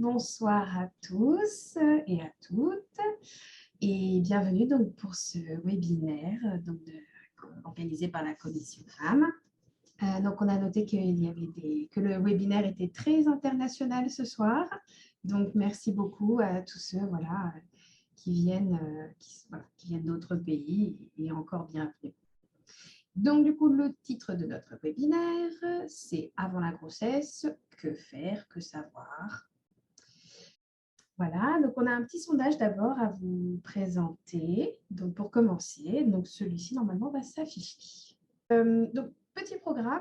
bonsoir à tous et à toutes et bienvenue donc pour ce webinaire organisé par la Commission Femmes. Donc on a noté que le webinaire était très international ce soir, donc merci beaucoup à tous ceux qui viennent d'autres pays et encore bienvenue. Donc, du coup, le titre de notre webinaire, c'est « Avant la grossesse, que faire, que savoir ?» Voilà, donc on a un petit sondage d'abord à vous présenter. Donc, pour commencer, donc celui-ci, normalement, va s'afficher. Donc, petit programme,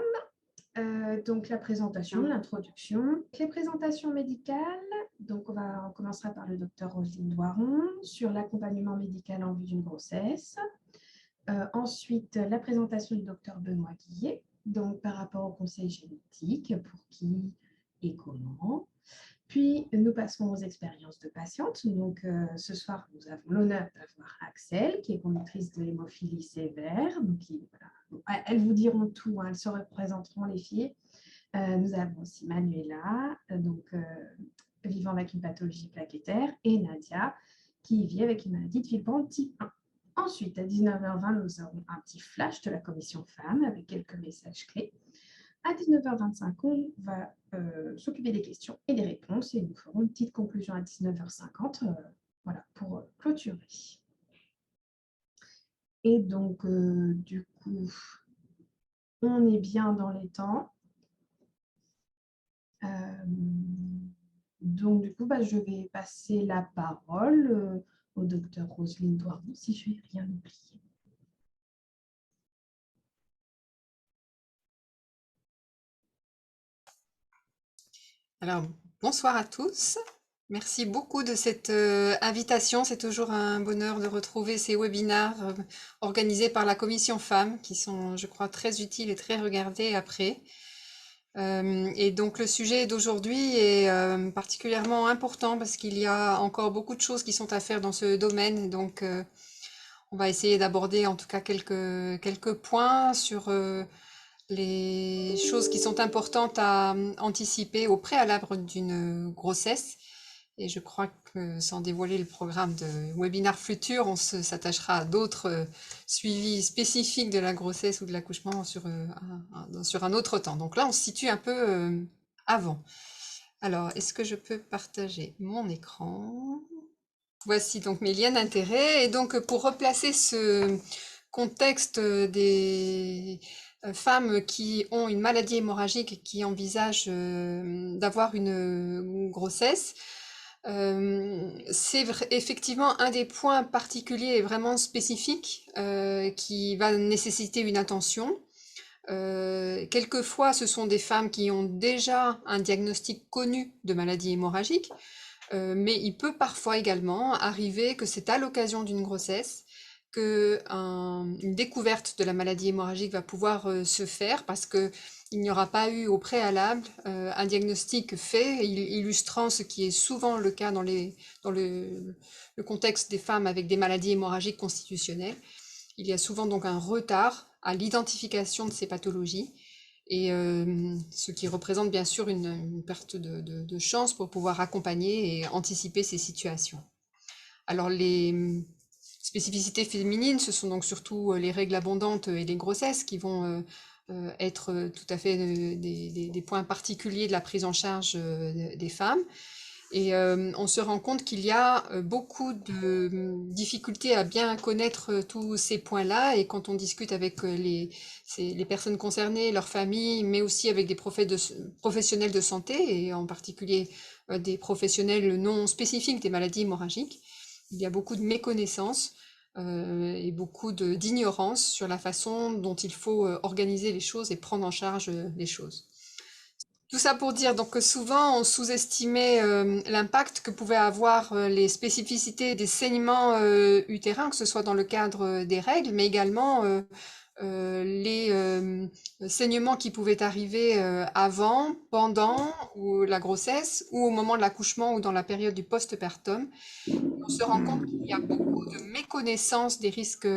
donc la présentation, l'introduction, les présentations médicales. Donc, on commencera par le docteur Roselyne Doiron sur l'accompagnement médical en vue d'une grossesse. Ensuite, la présentation du docteur Benoît Guillet, donc par rapport au conseil génétique, pour qui et comment. Puis, nous passerons aux expériences de patientes. Donc, ce soir, nous avons l'honneur d'avoir Axel, qui est conductrice de l'hémophilie sévère. Donc, elles vous diront tout, hein, elles se représenteront les filles. Nous avons aussi Manuela, vivant avec une pathologie plaquettaire, et Nadia, qui vit avec une maladie de Villepin type 1. Ensuite, à 19h20, nous aurons un petit flash de la commission femmes avec quelques messages clés. À 19h25, on va s'occuper des questions et des réponses et nous ferons une petite conclusion à 19h50 pour clôturer. Et donc, du coup, on est bien dans les temps. Donc, du coup, je vais passer la parole au docteur Roselyne Doiron, si je n'ai rien oublié. Alors, bonsoir à tous. Merci beaucoup de cette invitation. C'est toujours un bonheur de retrouver ces webinaires organisés par la Commission Femmes qui sont, je crois, très utiles et très regardés après. Et donc, le sujet d'aujourd'hui est particulièrement important parce qu'il y a encore beaucoup de choses qui sont à faire dans ce domaine. Donc, on va essayer d'aborder en tout cas quelques points sur les choses qui sont importantes à anticiper au préalable d'une grossesse. Et je crois que sans dévoiler le programme de webinaire futur, on s'attachera à d'autres suivis spécifiques de la grossesse ou de l'accouchement sur un autre temps. Donc là, on se situe un peu avant. Alors, est-ce que je peux partager mon écran? Voici donc mes liens d'intérêt. Et donc, pour replacer ce contexte des femmes qui ont une maladie hémorragique et qui envisagent d'avoir une grossesse, c'est effectivement un des points particuliers et vraiment spécifiques qui va nécessiter une attention. Quelquefois, ce sont des femmes qui ont déjà un diagnostic connu de maladie hémorragique, mais il peut parfois également arriver que c'est à l'occasion d'une grossesse qu'une découverte de la maladie hémorragique va pouvoir se faire parce qu'il n'y aura pas eu au préalable un diagnostic fait illustrant ce qui est souvent le cas dans le contexte des femmes avec des maladies hémorragiques constitutionnelles. Il y a souvent donc un retard à l'identification de ces pathologies et ce qui représente bien sûr une perte de chance pour pouvoir accompagner et anticiper ces situations. Alors les spécificités féminines, ce sont donc surtout les règles abondantes et les grossesses qui vont être tout à fait des points particuliers de la prise en charge des femmes. Et on se rend compte qu'il y a beaucoup de difficultés à bien connaître tous ces points-là. Et quand on discute avec les personnes concernées, leurs familles, mais aussi avec des professionnels de santé, et en particulier des professionnels non spécifiques des maladies hémorragiques, il y a beaucoup de méconnaissances et beaucoup d'ignorance sur la façon dont il faut organiser les choses et prendre en charge les choses. Tout ça pour dire donc que souvent on sous-estimait l'impact que pouvaient avoir les spécificités des saignements utérins, que ce soit dans le cadre des règles, mais également les saignements qui pouvaient arriver avant, pendant ou la grossesse, ou au moment de l'accouchement ou dans la période du postpartum. On se rend compte qu'il y a beaucoup de méconnaissance des risques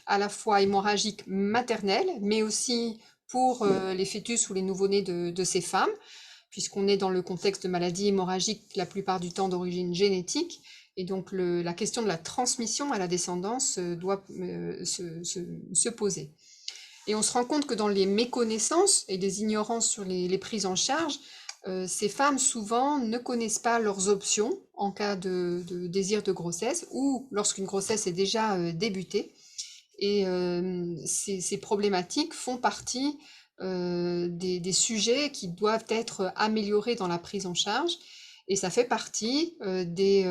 à la fois hémorragiques maternels, mais aussi pour les fœtus ou les nouveau-nés de ces femmes, puisqu'on est dans le contexte de maladies hémorragiques la plupart du temps d'origine génétique, et donc la question de la transmission à la descendance doit se poser. Et on se rend compte que dans les méconnaissances et les ignorances sur les prises en charge, ces femmes souvent ne connaissent pas leurs options en cas de désir de grossesse ou lorsqu'une grossesse est déjà débutée. Et ces problématiques font partie des sujets qui doivent être améliorés dans la prise en charge. Et ça fait partie des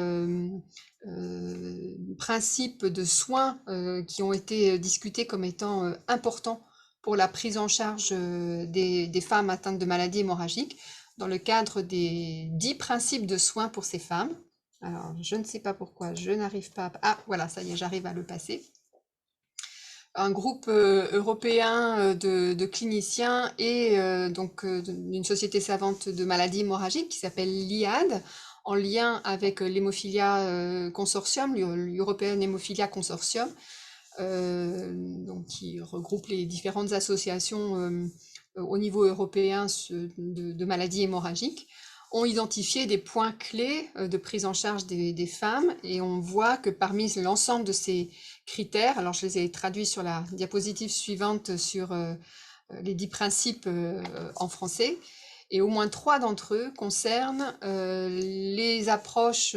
principes de soins qui ont été discutés comme étant importants pour la prise en charge des femmes atteintes de maladies hémorragiques dans le cadre des 10 principes de soins pour ces femmes. Alors, je ne sais pas pourquoi, je n'arrive pas à... Ah, voilà, ça y est, j'arrive à le passer. Un groupe européen de cliniciens et donc d'une société savante de maladies hémorragiques qui s'appelle l'IAD, en lien avec l'Hémophilia Consortium, l'European Hemophilia Consortium, donc qui regroupe les différentes associations au niveau européen de maladies hémorragiques, ont identifié des points clés de prise en charge des femmes, et on voit que parmi l'ensemble de ces critères, alors je les ai traduits sur la diapositive suivante sur les 10 principes en français, et au moins 3 d'entre eux concernent les approches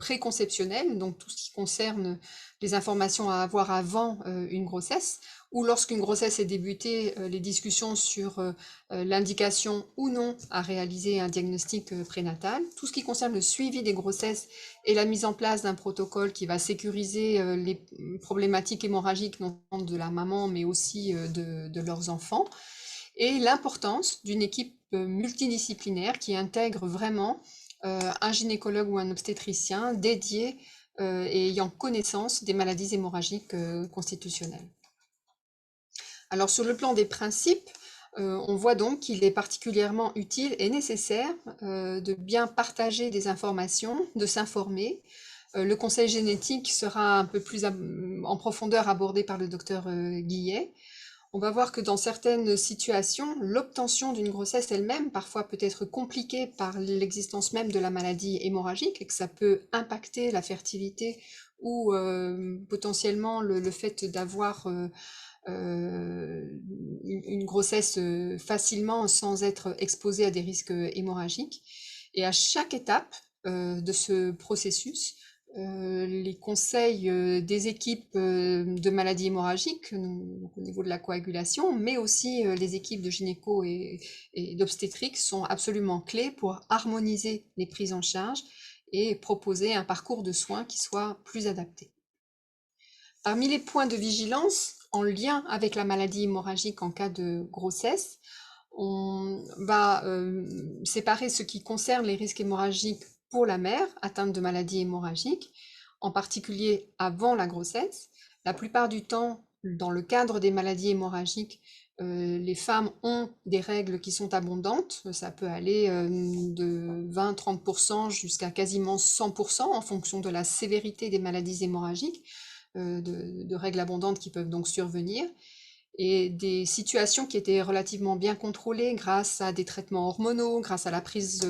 préconceptionnelles, donc tout ce qui concerne les informations à avoir avant une grossesse, ou lorsqu'une grossesse est débutée, les discussions sur l'indication ou non à réaliser un diagnostic prénatal, tout ce qui concerne le suivi des grossesses et la mise en place d'un protocole qui va sécuriser les problématiques hémorragiques non seulement de la maman mais aussi de leurs enfants, et l'importance d'une équipe multidisciplinaire qui intègre vraiment un gynécologue ou un obstétricien dédié et ayant connaissance des maladies hémorragiques constitutionnelles. Alors sur le plan des principes, on voit donc qu'il est particulièrement utile et nécessaire de bien partager des informations, de s'informer. Le conseil génétique sera un peu plus en profondeur abordé par le docteur Guillet. On va voir que dans certaines situations, l'obtention d'une grossesse elle-même parfois peut être compliquée par l'existence même de la maladie hémorragique et que ça peut impacter la fertilité ou potentiellement le fait d'avoir une grossesse facilement sans être exposé à des risques hémorragiques. Et à chaque étape de ce processus, les conseils des équipes de maladies hémorragiques, donc au niveau de la coagulation, mais aussi les équipes de gynéco et d'obstétrique sont absolument clés pour harmoniser les prises en charge et proposer un parcours de soins qui soit plus adapté. Parmi les points de vigilance en lien avec la maladie hémorragique en cas de grossesse, on va séparer ce qui concerne les risques hémorragiques pour la mère atteinte de maladie hémorragique, en particulier avant la grossesse. La plupart du temps, dans le cadre des maladies hémorragiques, les femmes ont des règles qui sont abondantes. Ça peut aller de 20-30% jusqu'à quasiment 100% en fonction de la sévérité des maladies hémorragiques, de règles abondantes qui peuvent donc survenir. Et des situations qui étaient relativement bien contrôlées grâce à des traitements hormonaux, grâce à la prise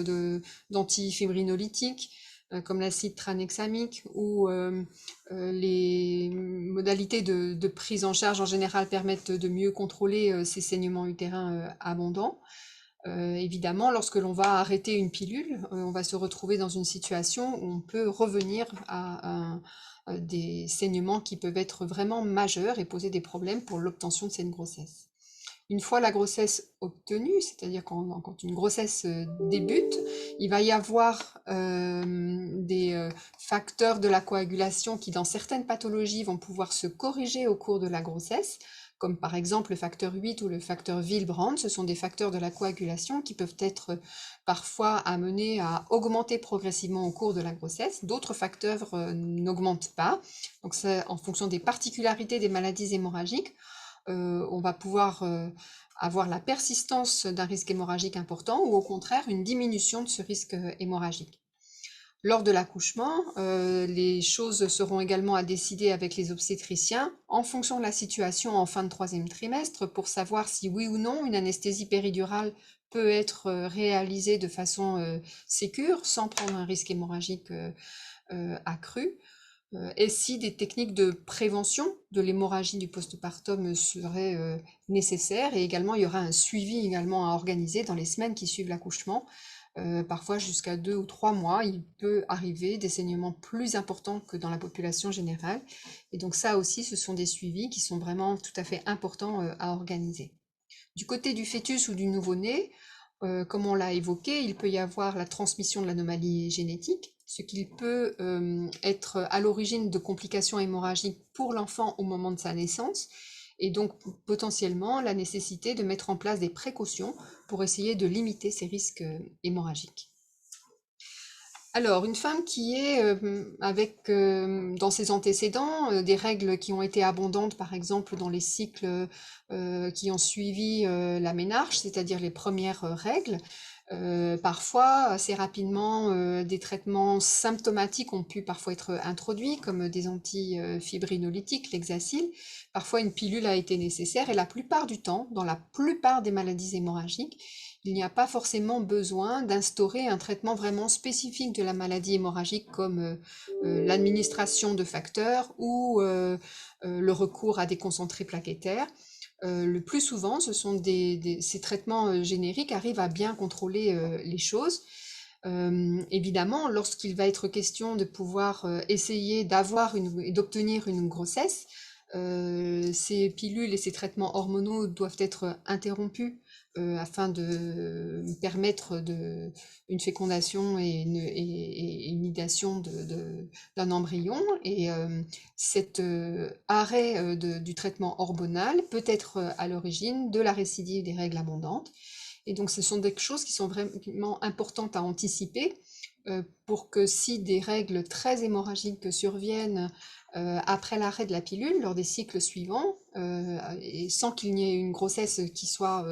d'antifibrinolytiques, comme l'acide tranexamique, où les modalités de prise en charge en général permettent de mieux contrôler ces saignements utérins abondants. Évidemment, lorsque l'on va arrêter une pilule, on va se retrouver dans une situation où on peut revenir à des saignements qui peuvent être vraiment majeurs et poser des problèmes pour l'obtention de cette grossesse. Une fois la grossesse obtenue, c'est-à-dire quand une grossesse débute, il va y avoir des facteurs de la coagulation qui, dans certaines pathologies, vont pouvoir se corriger au cours de la grossesse, comme par exemple le facteur 8 ou le facteur Willebrand. Ce sont des facteurs de la coagulation qui peuvent être parfois amenés à augmenter progressivement au cours de la grossesse. D'autres facteurs n'augmentent pas. Donc en fonction des particularités des maladies hémorragiques, on va pouvoir avoir la persistance d'un risque hémorragique important ou au contraire une diminution de ce risque hémorragique. Lors de l'accouchement, les choses seront également à décider avec les obstétriciens en fonction de la situation en fin de 3e trimestre pour savoir si oui ou non une anesthésie péridurale peut être réalisé de façon sécure, sans prendre un risque hémorragique accru. Et si des techniques de prévention de l'hémorragie du postpartum seraient nécessaires, et également il y aura un suivi également à organiser dans les semaines qui suivent l'accouchement. Parfois jusqu'à 2 ou 3 mois, il peut arriver des saignements plus importants que dans la population générale. Et donc ça aussi, ce sont des suivis qui sont vraiment tout à fait importants à organiser. Du côté du fœtus ou du nouveau-né, comme on l'a évoqué, il peut y avoir la transmission de l'anomalie génétique, ce qui peut être à l'origine de complications hémorragiques pour l'enfant au moment de sa naissance, et donc potentiellement la nécessité de mettre en place des précautions pour essayer de limiter ces risques hémorragiques. Alors, une femme qui est avec dans ses antécédents des règles qui ont été abondantes, par exemple dans les cycles qui ont suivi la ménarche, c'est-à-dire les premières règles, parfois, assez rapidement, des traitements symptomatiques ont pu parfois être introduits, comme des antifibrinolytiques, l'Hexacil. Parfois, une pilule a été nécessaire, et la plupart du temps, dans la plupart des maladies hémorragiques, il n'y a pas forcément besoin d'instaurer un traitement vraiment spécifique de la maladie hémorragique comme l'administration de facteurs ou le recours à des concentrés plaquettaires. Le plus souvent, ces traitements génériques arrivent à bien contrôler les choses. Évidemment, lorsqu'il va être question de pouvoir essayer d'avoir et d'obtenir une grossesse, ces pilules et ces traitements hormonaux doivent être interrompus afin de permettre une fécondation et une nidation d'un embryon. Et cet arrêt du traitement hormonal peut être à l'origine de la récidive des règles abondantes. Et donc, ce sont des choses qui sont vraiment importantes à anticiper pour que si des règles très hémorragiques surviennent après l'arrêt de la pilule, lors des cycles suivants, et sans qu'il n'y ait une grossesse qui soit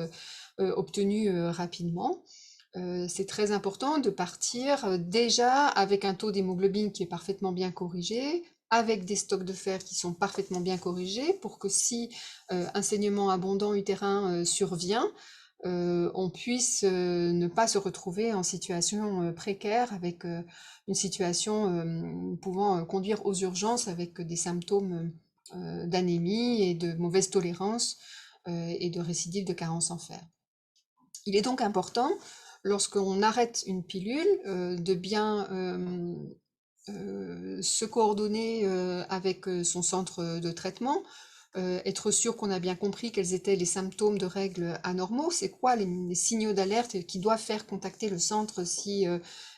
obtenue rapidement, c'est très important de partir déjà avec un taux d'hémoglobine qui est parfaitement bien corrigé, avec des stocks de fer qui sont parfaitement bien corrigés, pour que si un saignement abondant utérin survient, on puisse ne pas se retrouver en situation précaire avec une situation pouvant conduire aux urgences avec des symptômes d'anémie et de mauvaise tolérance et de récidive de carence en fer. Il est donc important, lorsqu'on arrête une pilule, de bien se coordonner avec son centre de traitement, être sûr qu'on a bien compris quels étaient les symptômes de règles anormaux, c'est quoi les signaux d'alerte qui doivent faire contacter le centre si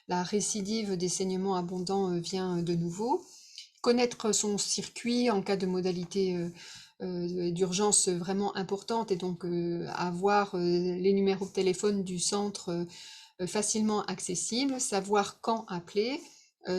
la récidive des saignements abondants vient de nouveau, connaître son circuit en cas de modalité d'urgence vraiment importante, et donc avoir les numéros de téléphone du centre facilement accessibles, savoir quand appeler,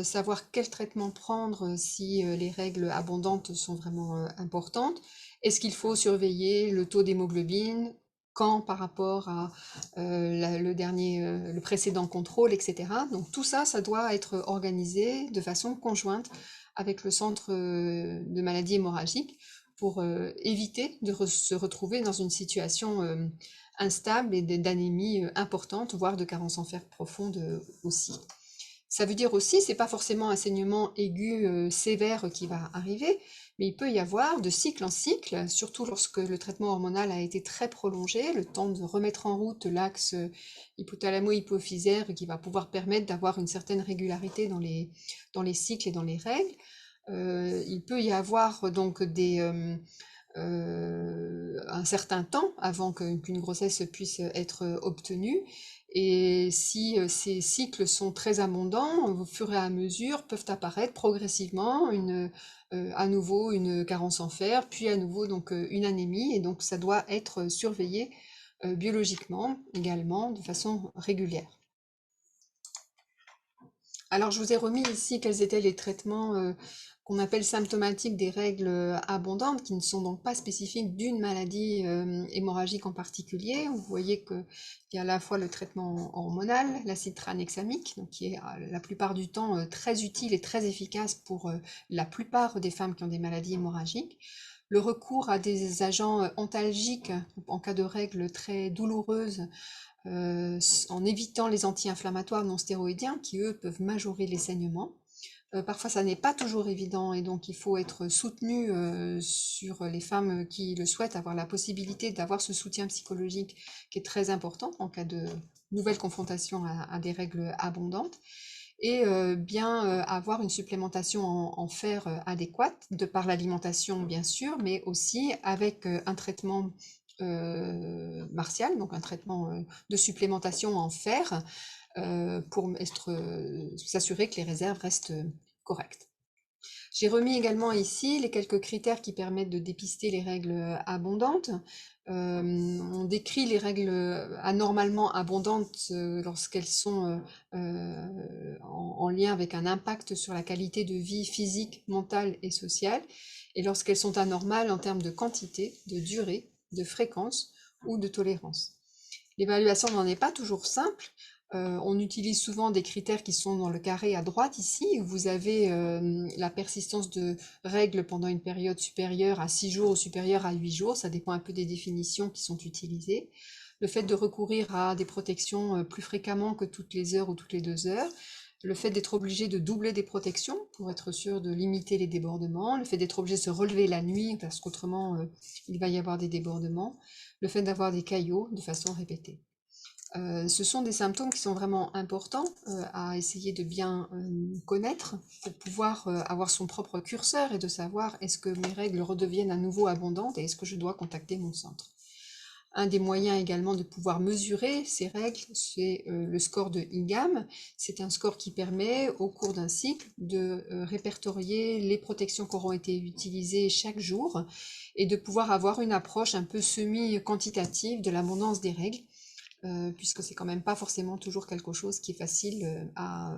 savoir quel traitement prendre si les règles abondantes sont vraiment importantes. Est-ce qu'il faut surveiller le taux d'hémoglobine, quand par rapport à le précédent contrôle, etc. Donc tout ça, ça doit être organisé de façon conjointe avec le centre de maladies hémorragiques pour éviter de se retrouver dans une situation instable et d'anémie importante, voire de carence en fer profonde aussi. Ça veut dire aussi, c'est pas forcément un saignement aigu sévère qui va arriver, mais il peut y avoir de cycle en cycle, surtout lorsque le traitement hormonal a été très prolongé, le temps de remettre en route l'axe hypothalamo-hypophysaire qui va pouvoir permettre d'avoir une certaine régularité dans les cycles et dans les règles. Il peut y avoir donc un certain temps avant qu'une grossesse puisse être obtenue. Et si ces cycles sont très abondants, au fur et à mesure peuvent apparaître progressivement à nouveau une carence en fer, puis à nouveau donc une anémie, et donc ça doit être surveillé biologiquement également de façon régulière. Alors je vous ai remis ici quels étaient les traitements qu'on appelle symptomatiques des règles abondantes, qui ne sont donc pas spécifiques d'une maladie hémorragique en particulier. Vous voyez qu'il y a à la fois le traitement hormonal, l'acide tranexamique, donc qui est la plupart du temps très utile et très efficace pour la plupart des femmes qui ont des maladies hémorragiques. Le recours à des agents antalgiques en cas de règles très douloureuses, en évitant les anti-inflammatoires non stéroïdiens qui, eux, peuvent majorer les saignements. Parfois, ça n'est pas toujours évident et donc il faut être soutenu sur les femmes qui le souhaitent, avoir la possibilité d'avoir ce soutien psychologique qui est très important en cas de nouvelle confrontation à des règles abondantes et bien avoir une supplémentation en fer adéquate, de par l'alimentation bien sûr, mais aussi avec un traitement martial, donc un traitement de supplémentation en fer, pour s'assurer que les réserves restent correctes. J'ai remis également ici les quelques critères qui permettent de dépister les règles abondantes. On décrit les règles anormalement abondantes lorsqu'elles sont en lien avec un impact sur la qualité de vie physique, mentale et sociale, et lorsqu'elles sont anormales en termes de quantité, de durée, de fréquence ou de tolérance. L'évaluation n'en est pas toujours simple. On utilise souvent des critères qui sont dans le carré à droite ici, où vous avez la persistance de règles pendant une période supérieure à 6 jours ou supérieure à 8 jours, ça dépend un peu des définitions qui sont utilisées. Le fait de recourir à des protections plus fréquemment que toutes les heures ou toutes les 2 heures, le fait d'être obligé de doubler des protections pour être sûr de limiter les débordements, le fait d'être obligé de se relever la nuit parce qu'autrement il va y avoir des débordements, le fait d'avoir des caillots de façon répétée. Ce sont des symptômes qui sont vraiment importants à essayer de bien connaître pour pouvoir avoir son propre curseur et de savoir est-ce que mes règles redeviennent à nouveau abondantes et est-ce que je dois contacter mon centre. Un des moyens également de pouvoir mesurer ces règles, c'est le score de Ingham. C'est un score qui permet au cours d'un cycle de répertorier les protections qui auront été utilisées chaque jour et de pouvoir avoir une approche un peu semi-quantitative de l'abondance des règles. Puisque c'est quand même pas forcément toujours quelque chose qui est facile à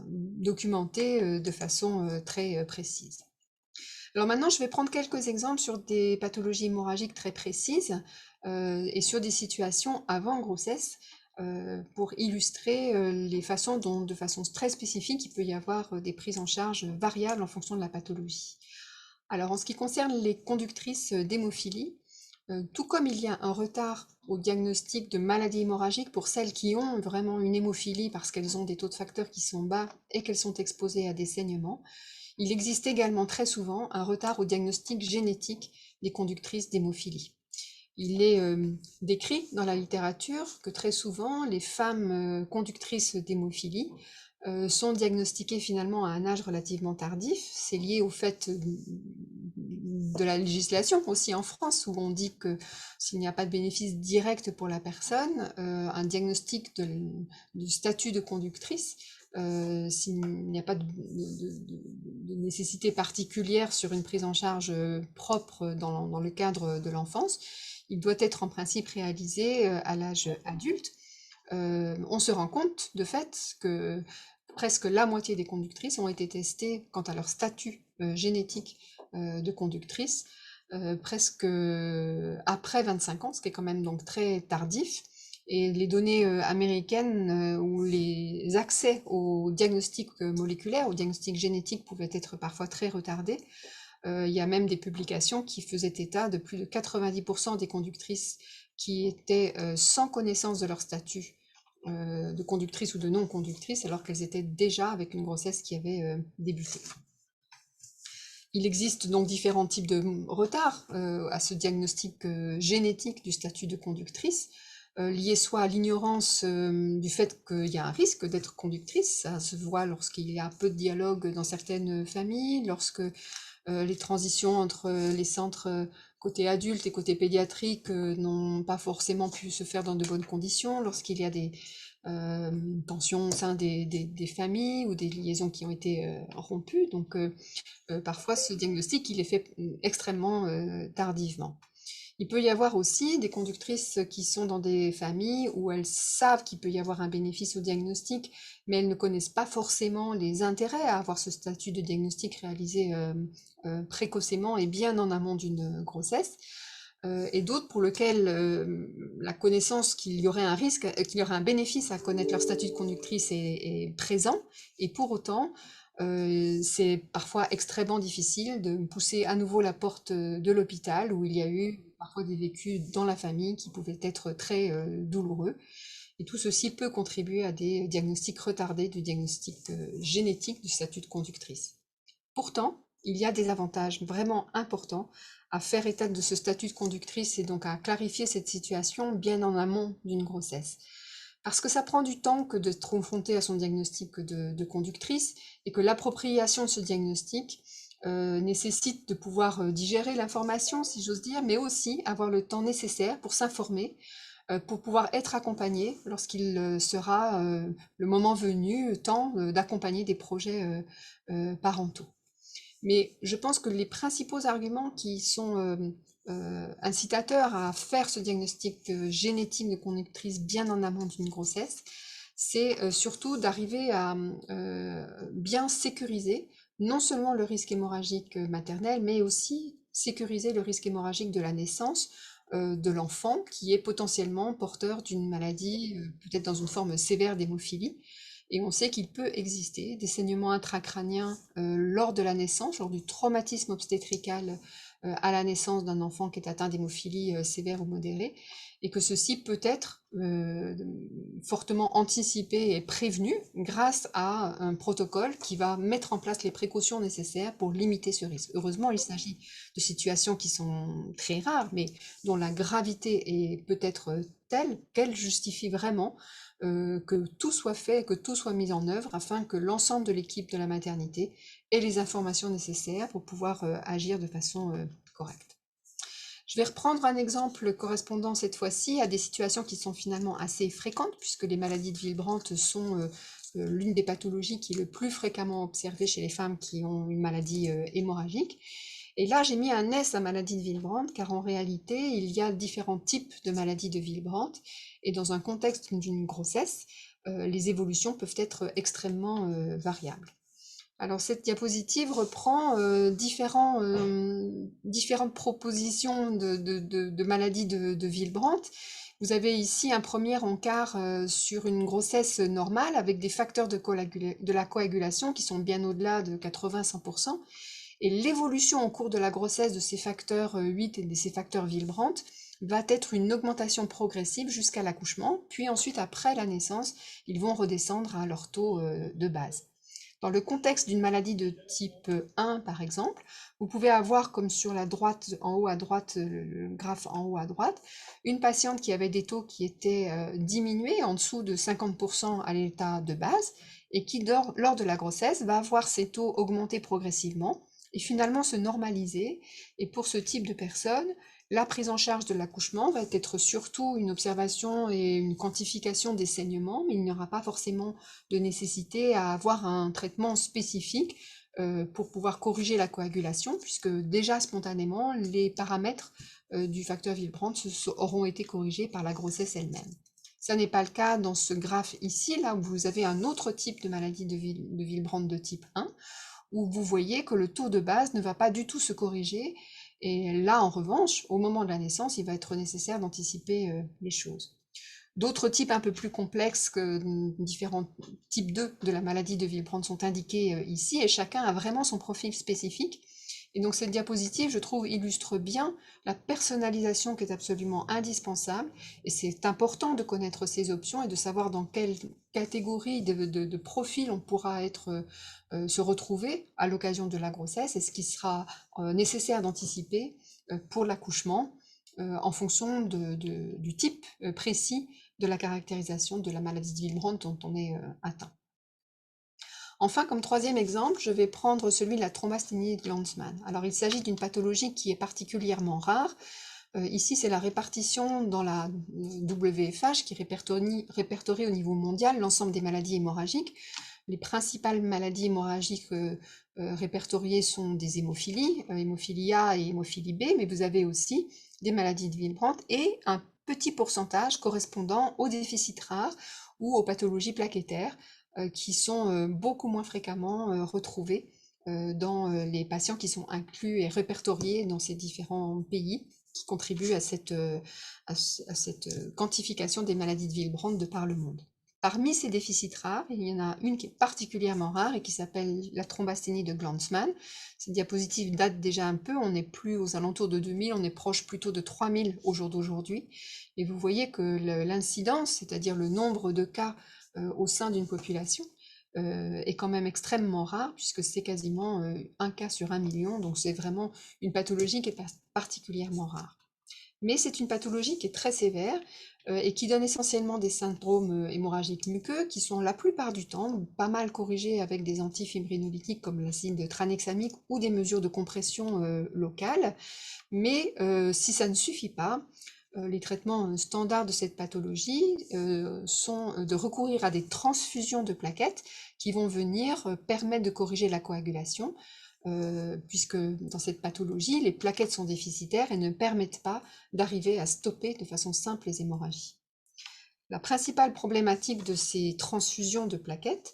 documenter de façon très précise. Alors maintenant, je vais prendre quelques exemples sur des pathologies hémorragiques très précises et sur des situations avant grossesse pour illustrer les façons dont, de façon très spécifique, il peut y avoir des prises en charge variables en fonction de la pathologie. Alors en ce qui concerne les conductrices d'hémophilie, tout comme il y a un retard au diagnostic de maladie hémorragique pour celles qui ont vraiment une hémophilie parce qu'elles ont des taux de facteurs qui sont bas et qu'elles sont exposées à des saignements, il existe également très souvent un retard au diagnostic génétique des conductrices d'hémophilie. Il est décrit dans la littérature que très souvent les femmes conductrices d'hémophilie sont diagnostiquées finalement à un âge relativement tardif. C'est lié au fait de la législation aussi en France, où on dit que s'il n'y a pas de bénéfice direct pour la personne, un diagnostic du statut de conductrice, s'il n'y a pas de nécessité particulière sur une prise en charge propre dans le cadre de l'enfance, il doit être en principe réalisé à l'âge adulte. On se rend compte de fait que presque la moitié des conductrices ont été testées quant à leur statut génétique de conductrice, presque après 25 ans, ce qui est quand même donc très tardif. Et les données américaines où les accès au diagnostic moléculaire, au diagnostic génétique pouvaient être parfois très retardés. Il y a même des publications qui faisaient état de plus de 90% des conductrices qui étaient sans connaissance de leur statut de conductrice ou de non-conductrice, alors qu'elles étaient déjà avec une grossesse qui avait débuté. Il existe donc différents types de retards à ce diagnostic génétique du statut de conductrice, liés soit à l'ignorance du fait qu'il y a un risque d'être conductrice, ça se voit lorsqu'il y a peu de dialogue dans certaines familles, lorsque les transitions entre les centres côté adulte et côté pédiatrique n'ont pas forcément pu se faire dans de bonnes conditions, lorsqu'il y a des tensions au sein des familles ou des liaisons qui ont été rompues. Donc parfois ce diagnostic il est fait extrêmement tardivement. Il peut y avoir aussi des conductrices qui sont dans des familles où elles savent qu'il peut y avoir un bénéfice au diagnostic, mais elles ne connaissent pas forcément les intérêts à avoir ce statut de diagnostic réalisé précocement et bien en amont d'une grossesse. Et d'autres pour lesquels la connaissance qu'il y aurait un risque, qu'il y aurait un bénéfice à connaître leur statut de conductrice est présent, et pour autant, c'est parfois extrêmement difficile de pousser à nouveau la porte de l'hôpital où il y a eu parfois des vécus dans la famille qui pouvaient être très douloureux. Et tout ceci peut contribuer à des diagnostics retardés du diagnostic génétique du statut de conductrice. Pourtant, il y a des avantages vraiment importants à faire état de ce statut de conductrice et donc à clarifier cette situation bien en amont d'une grossesse. Parce que ça prend du temps que d'être confronté à son diagnostic de conductrice et que l'appropriation de ce diagnostic nécessite de pouvoir digérer l'information, si j'ose dire, mais aussi avoir le temps nécessaire pour s'informer, pour pouvoir être accompagné lorsqu'il sera le moment venu, temps d'accompagner des projets parentaux. Mais je pense que les principaux arguments qui sont incitateurs à faire ce diagnostic génétique de conductrice bien en amont d'une grossesse, c'est surtout d'arriver à bien sécuriser non seulement le risque hémorragique maternel, mais aussi sécuriser le risque hémorragique de la naissance de l'enfant qui est potentiellement porteur d'une maladie, peut-être dans une forme sévère d'hémophilie. Et on sait qu'il peut exister des saignements intracrâniens lors de la naissance, lors du traumatisme obstétrical à la naissance d'un enfant qui est atteint d'hémophilie sévère ou modérée, et que ceci peut être fortement anticipé et prévenu grâce à un protocole qui va mettre en place les précautions nécessaires pour limiter ce risque. Heureusement, il s'agit de situations qui sont très rares, mais dont la gravité est peut-être telle qu'elle justifie vraiment que tout soit fait, que tout soit mis en œuvre afin que l'ensemble de l'équipe de la maternité ait les informations nécessaires pour pouvoir agir de façon correcte. Je vais reprendre un exemple correspondant cette fois-ci à des situations qui sont finalement assez fréquentes, puisque les maladies de Willebrand sont l'une des pathologies qui est le plus fréquemment observée chez les femmes qui ont une maladie hémorragique. Et là, j'ai mis un S à maladie de Willebrand, car en réalité, il y a différents types de maladies de Willebrand, et dans un contexte d'une grossesse, les évolutions peuvent être extrêmement variables. Alors cette diapositive reprend différentes propositions de maladies de Willebrand. Vous avez ici un premier encart sur une grossesse normale avec des facteurs de la coagulation qui sont bien au-delà de 80-100%. Et l'évolution au cours de la grossesse de ces facteurs 8 et de ces facteurs Willebrand va être une augmentation progressive jusqu'à l'accouchement, puis ensuite après la naissance, ils vont redescendre à leur taux de base. Dans le contexte d'une maladie de type 1, par exemple, vous pouvez avoir, comme sur la droite, en haut à droite, le graphe en haut à droite, une patiente qui avait des taux qui étaient diminués en dessous de 50% à l'état de base, et qui, lors de la grossesse, va avoir ses taux augmenter progressivement, et finalement se normaliser. Et pour ce type de personnes, la prise en charge de l'accouchement va être surtout une observation et une quantification des saignements, mais il n'y aura pas forcément de nécessité à avoir un traitement spécifique pour pouvoir corriger la coagulation, puisque déjà spontanément, les paramètres du facteur Willebrand auront été corrigés par la grossesse elle-même. Ça n'est pas le cas dans ce graphe ici, là où vous avez un autre type de maladie de Willebrand de type 1, où vous voyez que le taux de base ne va pas du tout se corriger. Et là, en revanche, au moment de la naissance, il va être nécessaire d'anticiper les choses. D'autres types un peu plus complexes que différents types 2 de la maladie de Willebrand sont indiqués ici, et chacun a vraiment son profil spécifique. Et donc cette diapositive, je trouve, illustre bien la personnalisation qui est absolument indispensable, et c'est important de connaître ces options et de savoir dans quelle catégorie de profil on pourra se retrouver à l'occasion de la grossesse, et ce qui sera nécessaire d'anticiper pour l'accouchement en fonction du type précis de la caractérisation de la maladie de Willebrand dont on est atteint. Enfin, comme troisième exemple, je vais prendre celui de la thrombasthénie de Lanzmann. Alors, il s'agit d'une pathologie qui est particulièrement rare. Ici, c'est la répartition dans la WFH qui répertorie au niveau mondial l'ensemble des maladies hémorragiques. Les principales maladies hémorragiques répertoriées sont des hémophilies, hémophilie A et hémophilie B, mais vous avez aussi des maladies de Willebrand et un petit pourcentage correspondant aux déficits rares ou aux pathologies plaquettaires qui sont beaucoup moins fréquemment retrouvées dans les patients qui sont inclus et répertoriés dans ces différents pays qui contribuent à cette quantification des maladies de Willebrand de par le monde. Parmi ces déficits rares, il y en a une qui est particulièrement rare et qui s'appelle la thrombasthénie de Glanzmann. Cette diapositive date déjà un peu, on n'est plus aux alentours de 2000, on est proche plutôt de 3000 au jour d'aujourd'hui. Et vous voyez que l'incidence, c'est-à-dire le nombre de cas au sein d'une population, est quand même extrêmement rare, puisque c'est quasiment un cas sur 1 million, donc c'est vraiment une pathologie qui est particulièrement rare. Mais c'est une pathologie qui est très sévère et qui donne essentiellement des syndromes hémorragiques muqueux qui sont la plupart du temps pas mal corrigés avec des antifibrinolytiques comme l'acide tranexamique ou des mesures de compression locale. Mais si ça ne suffit pas, les traitements standards de cette pathologie sont de recourir à des transfusions de plaquettes qui vont venir permettre de corriger la coagulation, puisque dans cette pathologie, les plaquettes sont déficitaires et ne permettent pas d'arriver à stopper de façon simple les hémorragies. La principale problématique de ces transfusions de plaquettes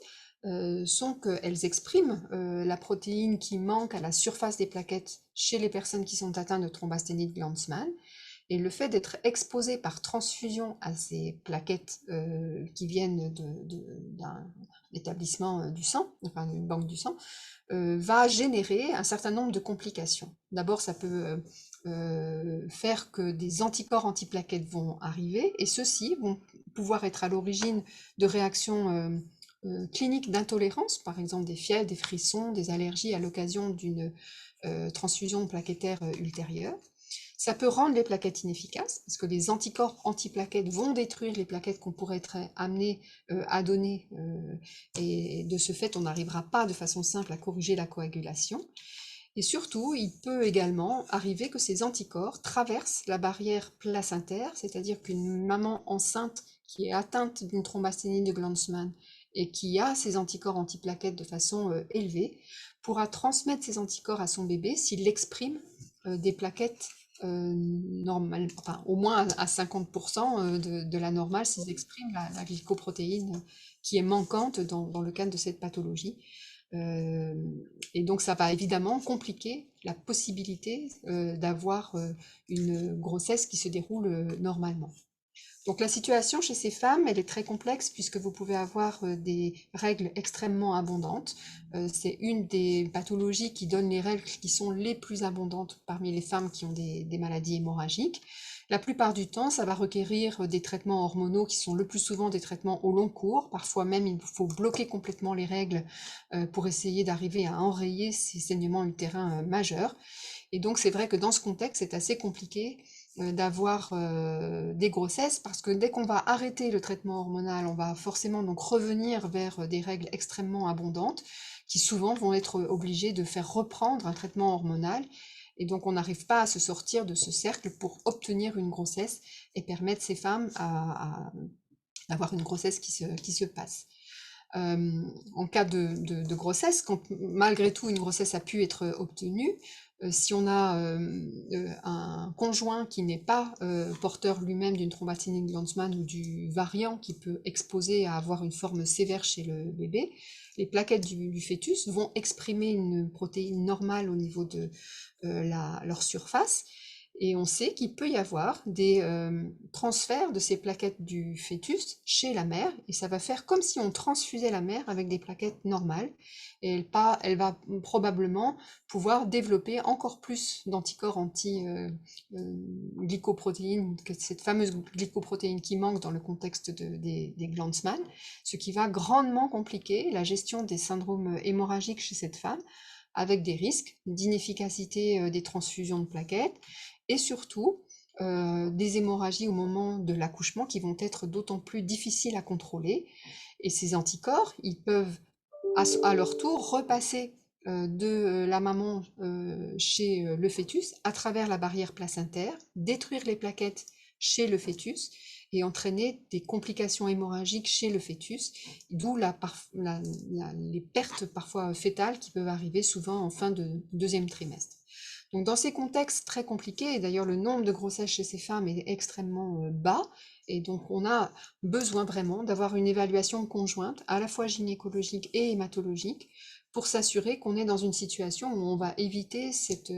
sont qu'elles expriment la protéine qui manque à la surface des plaquettes chez les personnes qui sont atteintes de thrombasthénie de Glanzmann. Et le fait d'être exposé par transfusion à ces plaquettes qui viennent d'un établissement du sang, enfin d'une banque du sang, va générer un certain nombre de complications. D'abord, ça peut faire que des anticorps antiplaquettes vont arriver, et ceux-ci vont pouvoir être à l'origine de réactions cliniques d'intolérance, par exemple des fièvres, des frissons, des allergies à l'occasion d'une transfusion plaquettaire ultérieure. Ça peut rendre les plaquettes inefficaces, parce que les anticorps antiplaquettes vont détruire les plaquettes qu'on pourrait être amené à donner, et de ce fait, on n'arrivera pas de façon simple à corriger la coagulation. Et surtout, il peut également arriver que ces anticorps traversent la barrière placentaire, c'est-à-dire qu'une maman enceinte qui est atteinte d'une thrombasthénie de Glanzmann et qui a ces anticorps antiplaquettes de façon élevée, pourra transmettre ces anticorps à son bébé s'il exprime des plaquettes normales, enfin, au moins à 50% de la normale, s'ils expriment la glycoprotéine qui est manquante dans le cadre de cette pathologie. Et donc ça va évidemment compliquer la possibilité d'avoir une grossesse qui se déroule normalement. Donc la situation chez ces femmes, elle est très complexe puisque vous pouvez avoir des règles extrêmement abondantes. C'est une des pathologies qui donne les règles qui sont les plus abondantes parmi les femmes qui ont des maladies hémorragiques. La plupart du temps, ça va requérir des traitements hormonaux qui sont le plus souvent des traitements au long cours. Parfois même, il faut bloquer complètement les règles pour essayer d'arriver à enrayer ces saignements utérins majeurs. Et donc c'est vrai que dans ce contexte, c'est assez compliqué d'avoir des grossesses parce que dès qu'on va arrêter le traitement hormonal, on va forcément donc revenir vers des règles extrêmement abondantes qui souvent vont être obligées de faire reprendre un traitement hormonal. Et donc on n'arrive pas à se sortir de ce cercle pour obtenir une grossesse et permettre ces femmes d'avoir une grossesse qui se passe. En cas de grossesse, quand malgré tout une grossesse a pu être obtenue, si on a un conjoint qui n'est pas porteur lui-même d'une thrombasthénie de Glanzmann ou du variant qui peut exposer à avoir une forme sévère chez le bébé, les plaquettes du fœtus vont exprimer une protéine normale au niveau de leur surface. Et on sait qu'il peut y avoir des transferts de ces plaquettes du fœtus chez la mère, et ça va faire comme si on transfusait la mère avec des plaquettes normales, et elle va probablement pouvoir développer encore plus d'anticorps anti-glycoprotéines, cette fameuse glycoprotéine qui manque dans le contexte des Glanzmann, ce qui va grandement compliquer la gestion des syndromes hémorragiques chez cette femme, avec des risques d'inefficacité des transfusions de plaquettes, et surtout des hémorragies au moment de l'accouchement qui vont être d'autant plus difficiles à contrôler. Et ces anticorps, ils peuvent à leur tour repasser de la maman chez le fœtus à travers la barrière placentaire, détruire les plaquettes chez le fœtus et entraîner des complications hémorragiques chez le fœtus, d'où les pertes parfois fétales qui peuvent arriver souvent en fin de deuxième trimestre. Donc dans ces contextes très compliqués, et d'ailleurs le nombre de grossesses chez ces femmes est extrêmement bas, et donc on a besoin vraiment d'avoir une évaluation conjointe, à la fois gynécologique et hématologique, pour s'assurer qu'on est dans une situation où on va éviter cette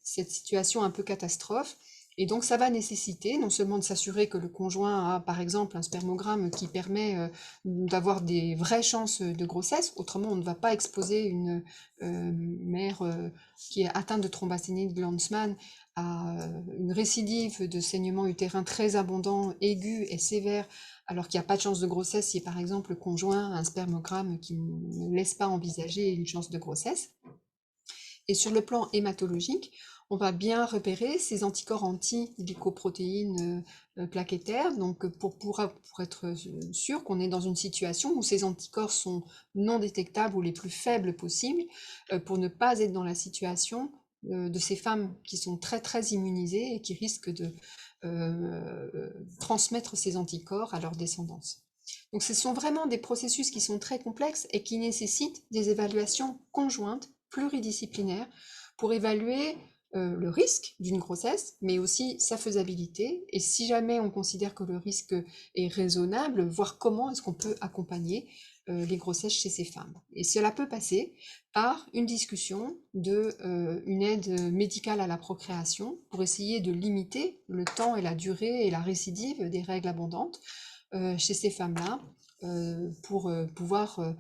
situation un peu catastrophe, Et donc, ça va nécessiter non seulement de s'assurer que le conjoint a, par exemple, un spermogramme qui permet d'avoir des vraies chances de grossesse. Autrement, on ne va pas exposer une mère qui est atteinte de thrombasténie de Lanzmann à une récidive de saignement utérin très abondant, aigu et sévère, alors qu'il n'y a pas de chance de grossesse si, par exemple, le conjoint a un spermogramme qui ne laisse pas envisager une chance de grossesse. Et sur le plan hématologique, on va bien repérer ces anticorps anti-glycoprotéines plaquettaires, donc pour être sûr qu'on est dans une situation où ces anticorps sont non détectables ou les plus faibles possibles, pour ne pas être dans la situation de ces femmes qui sont très très immunisées et qui risquent de transmettre ces anticorps à leur descendance. Donc ce sont vraiment des processus qui sont très complexes et qui nécessitent des évaluations conjointes, pluridisciplinaires, pour évaluer le risque d'une grossesse, mais aussi sa faisabilité. Et si jamais on considère que le risque est raisonnable, voir comment est-ce qu'on peut accompagner les grossesses chez ces femmes. Et cela peut passer par une discussion de une aide médicale à la procréation pour essayer de limiter le temps et la durée et la récidive des règles abondantes chez ces femmes-là pour pouvoir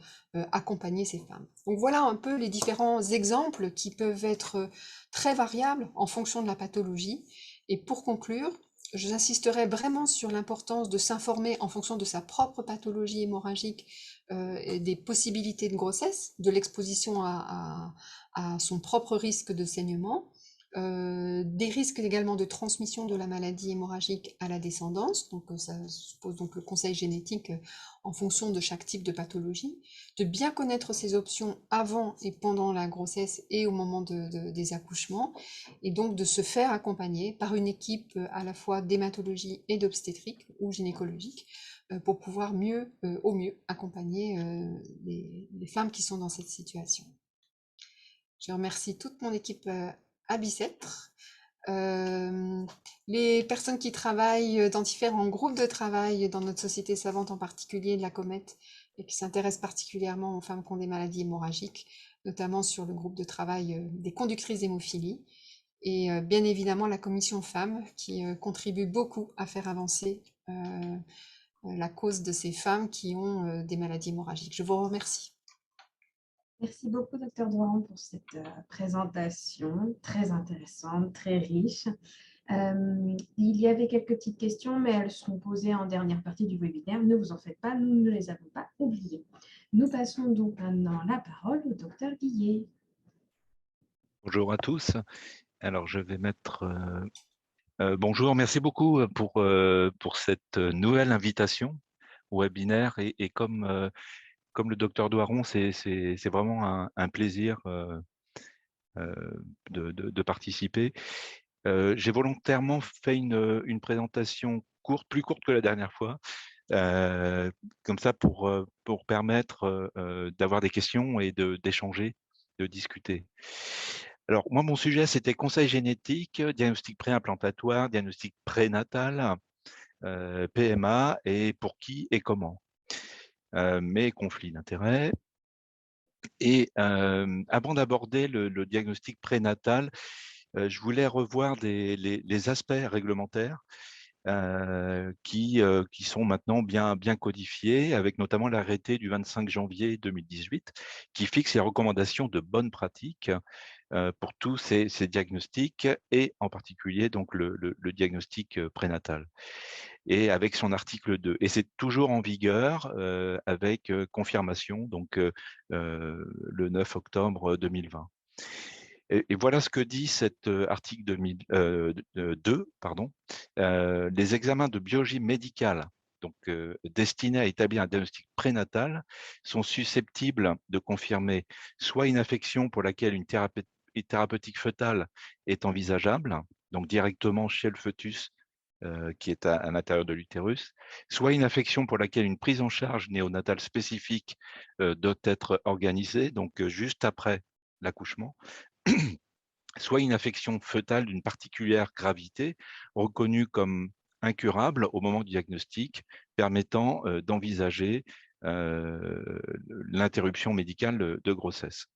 accompagner ces femmes. Donc voilà un peu les différents exemples qui peuvent être très variables en fonction de la pathologie. Et pour conclure, j'insisterai vraiment sur l'importance de s'informer en fonction de sa propre pathologie hémorragique et des possibilités de grossesse, de l'exposition à son propre risque de saignement, des risques également de transmission de la maladie hémorragique à la descendance, donc ça suppose donc le conseil génétique en fonction de chaque type de pathologie, de bien connaître ses options avant et pendant la grossesse et au moment des accouchements, et donc de se faire accompagner par une équipe à la fois d'hématologie et d'obstétrique ou gynécologique pour pouvoir au mieux accompagner les femmes qui sont dans cette situation. Je remercie toute mon équipe à Bicêtre. Les personnes qui travaillent dans différents groupes de travail dans notre société savante, en particulier de la Comète, et qui s'intéressent particulièrement aux femmes qui ont des maladies hémorragiques, notamment sur le groupe de travail des conductrices d'hémophilie, et bien évidemment la commission femmes qui contribue beaucoup à faire avancer la cause de ces femmes qui ont des maladies hémorragiques. Je vous remercie. Merci beaucoup, docteur Drouin, pour cette présentation très intéressante, très riche. Il y avait quelques petites questions, mais elles seront posées en dernière partie du webinaire. Ne vous en faites pas, nous ne les avons pas oubliées. Nous passons donc maintenant la parole au docteur Guillet. Bonjour à tous. Alors, je vais mettre... bonjour, merci beaucoup pour cette nouvelle invitation au webinaire. Et comme le docteur Doiron, c'est vraiment un plaisir de participer. J'ai volontairement fait une présentation courte, plus courte que la dernière fois, comme ça pour permettre d'avoir des questions et d'échanger, de discuter. Alors, moi, mon sujet, c'était conseil génétique, diagnostic préimplantatoire, diagnostic prénatal, PMA, et pour qui et comment. Mes conflits d'intérêts. Et avant d'aborder le diagnostic prénatal, je voulais revoir les aspects réglementaires qui sont maintenant bien codifiés, avec notamment l'arrêté du 25 janvier 2018, qui fixe les recommandations de bonnes pratiques pour tous ces diagnostics, et en particulier donc le diagnostic prénatal. Et avec son article 2. Et c'est toujours en vigueur avec confirmation, donc le 9 octobre 2020. Et voilà ce que dit cet article 2. Les examens de biologie médicale, donc destinés à établir un diagnostic prénatal, sont susceptibles de confirmer soit une affection pour laquelle une thérapeutique fœtale est envisageable, donc directement chez le fœtus qui est à l'intérieur de l'utérus, soit une affection pour laquelle une prise en charge néonatale spécifique doit être organisée, donc juste après l'accouchement, soit une affection fœtale d'une particulière gravité, reconnue comme incurable au moment du diagnostic, permettant d'envisager l'interruption médicale de grossesse.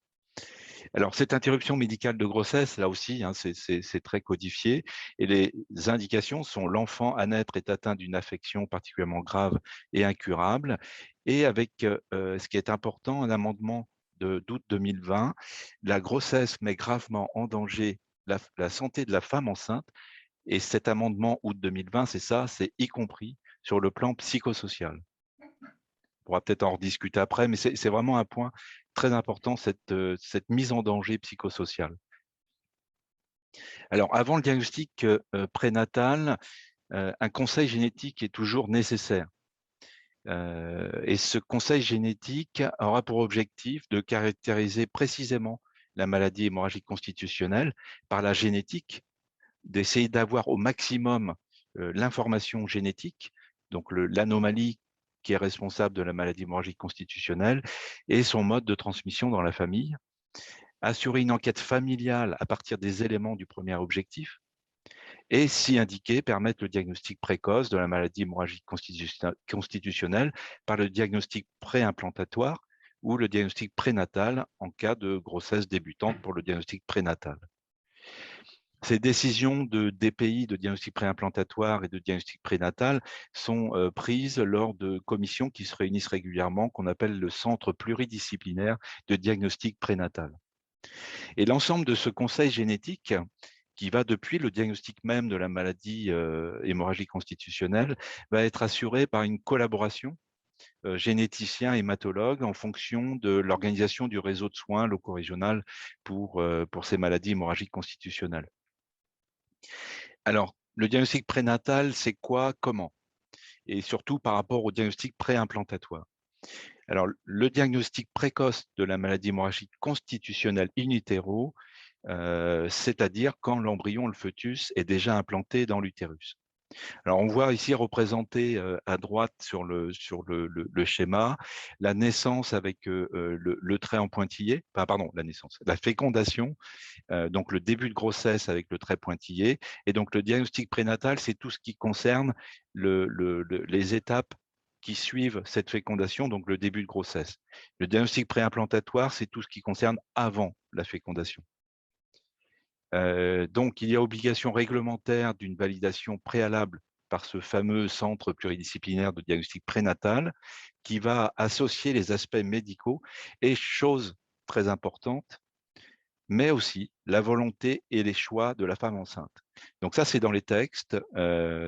Alors, cette interruption médicale de grossesse, là aussi, hein, c'est très codifié. Et les indications sont l'enfant à naître est atteint d'une affection particulièrement grave et incurable. Et avec ce qui est important, un amendement d'août 2020, la grossesse met gravement en danger la santé de la femme enceinte. Et cet amendement août 2020, c'est ça, c'est y compris sur le plan psychosocial. On pourra peut-être en rediscuter après, mais c'est vraiment un point très important, cette mise en danger psychosociale. Alors, avant le diagnostic prénatal, un conseil génétique est toujours nécessaire. Et ce conseil génétique aura pour objectif de caractériser précisément la maladie hémorragique constitutionnelle par la génétique, d'essayer d'avoir au maximum l'information génétique, donc l'anomalie qui est responsable de la maladie hémorragique constitutionnelle et son mode de transmission dans la famille, assurer une enquête familiale à partir des éléments du premier objectif et, si indiqué, permettre le diagnostic précoce de la maladie hémorragique constitutionnelle par le diagnostic préimplantatoire ou le diagnostic prénatal en cas de grossesse débutante pour le diagnostic prénatal. Ces décisions de DPI, de diagnostic préimplantatoire et de diagnostic prénatal, sont prises lors de commissions qui se réunissent régulièrement, qu'on appelle le Centre pluridisciplinaire de diagnostic prénatal. Et l'ensemble de ce conseil génétique, qui va depuis le diagnostic même de la maladie hémorragique constitutionnelle, va être assuré par une collaboration généticien hématologue en fonction de l'organisation du réseau de soins loco-régional pour ces maladies hémorragiques constitutionnelles. Alors, le diagnostic prénatal, c'est quoi, comment? Et surtout par rapport au diagnostic préimplantatoire. Alors, le diagnostic précoce de la maladie hémorragique constitutionnelle in utero, c'est-à-dire quand l'embryon, le fœtus, est déjà implanté dans l'utérus. Alors, on voit ici représenté à droite sur le schéma la naissance avec le trait en pointillé, pardon, la fécondation, donc le début de grossesse avec le trait pointillé, et donc le diagnostic prénatal, c'est tout ce qui concerne les étapes qui suivent cette fécondation, donc le début de grossesse. Le diagnostic préimplantatoire, c'est tout ce qui concerne avant la fécondation. Donc, il y a obligation réglementaire d'une validation préalable par ce fameux centre pluridisciplinaire de diagnostic prénatal qui va associer les aspects médicaux et, chose très importante, mais aussi la volonté et les choix de la femme enceinte. Donc ça, c'est dans les textes,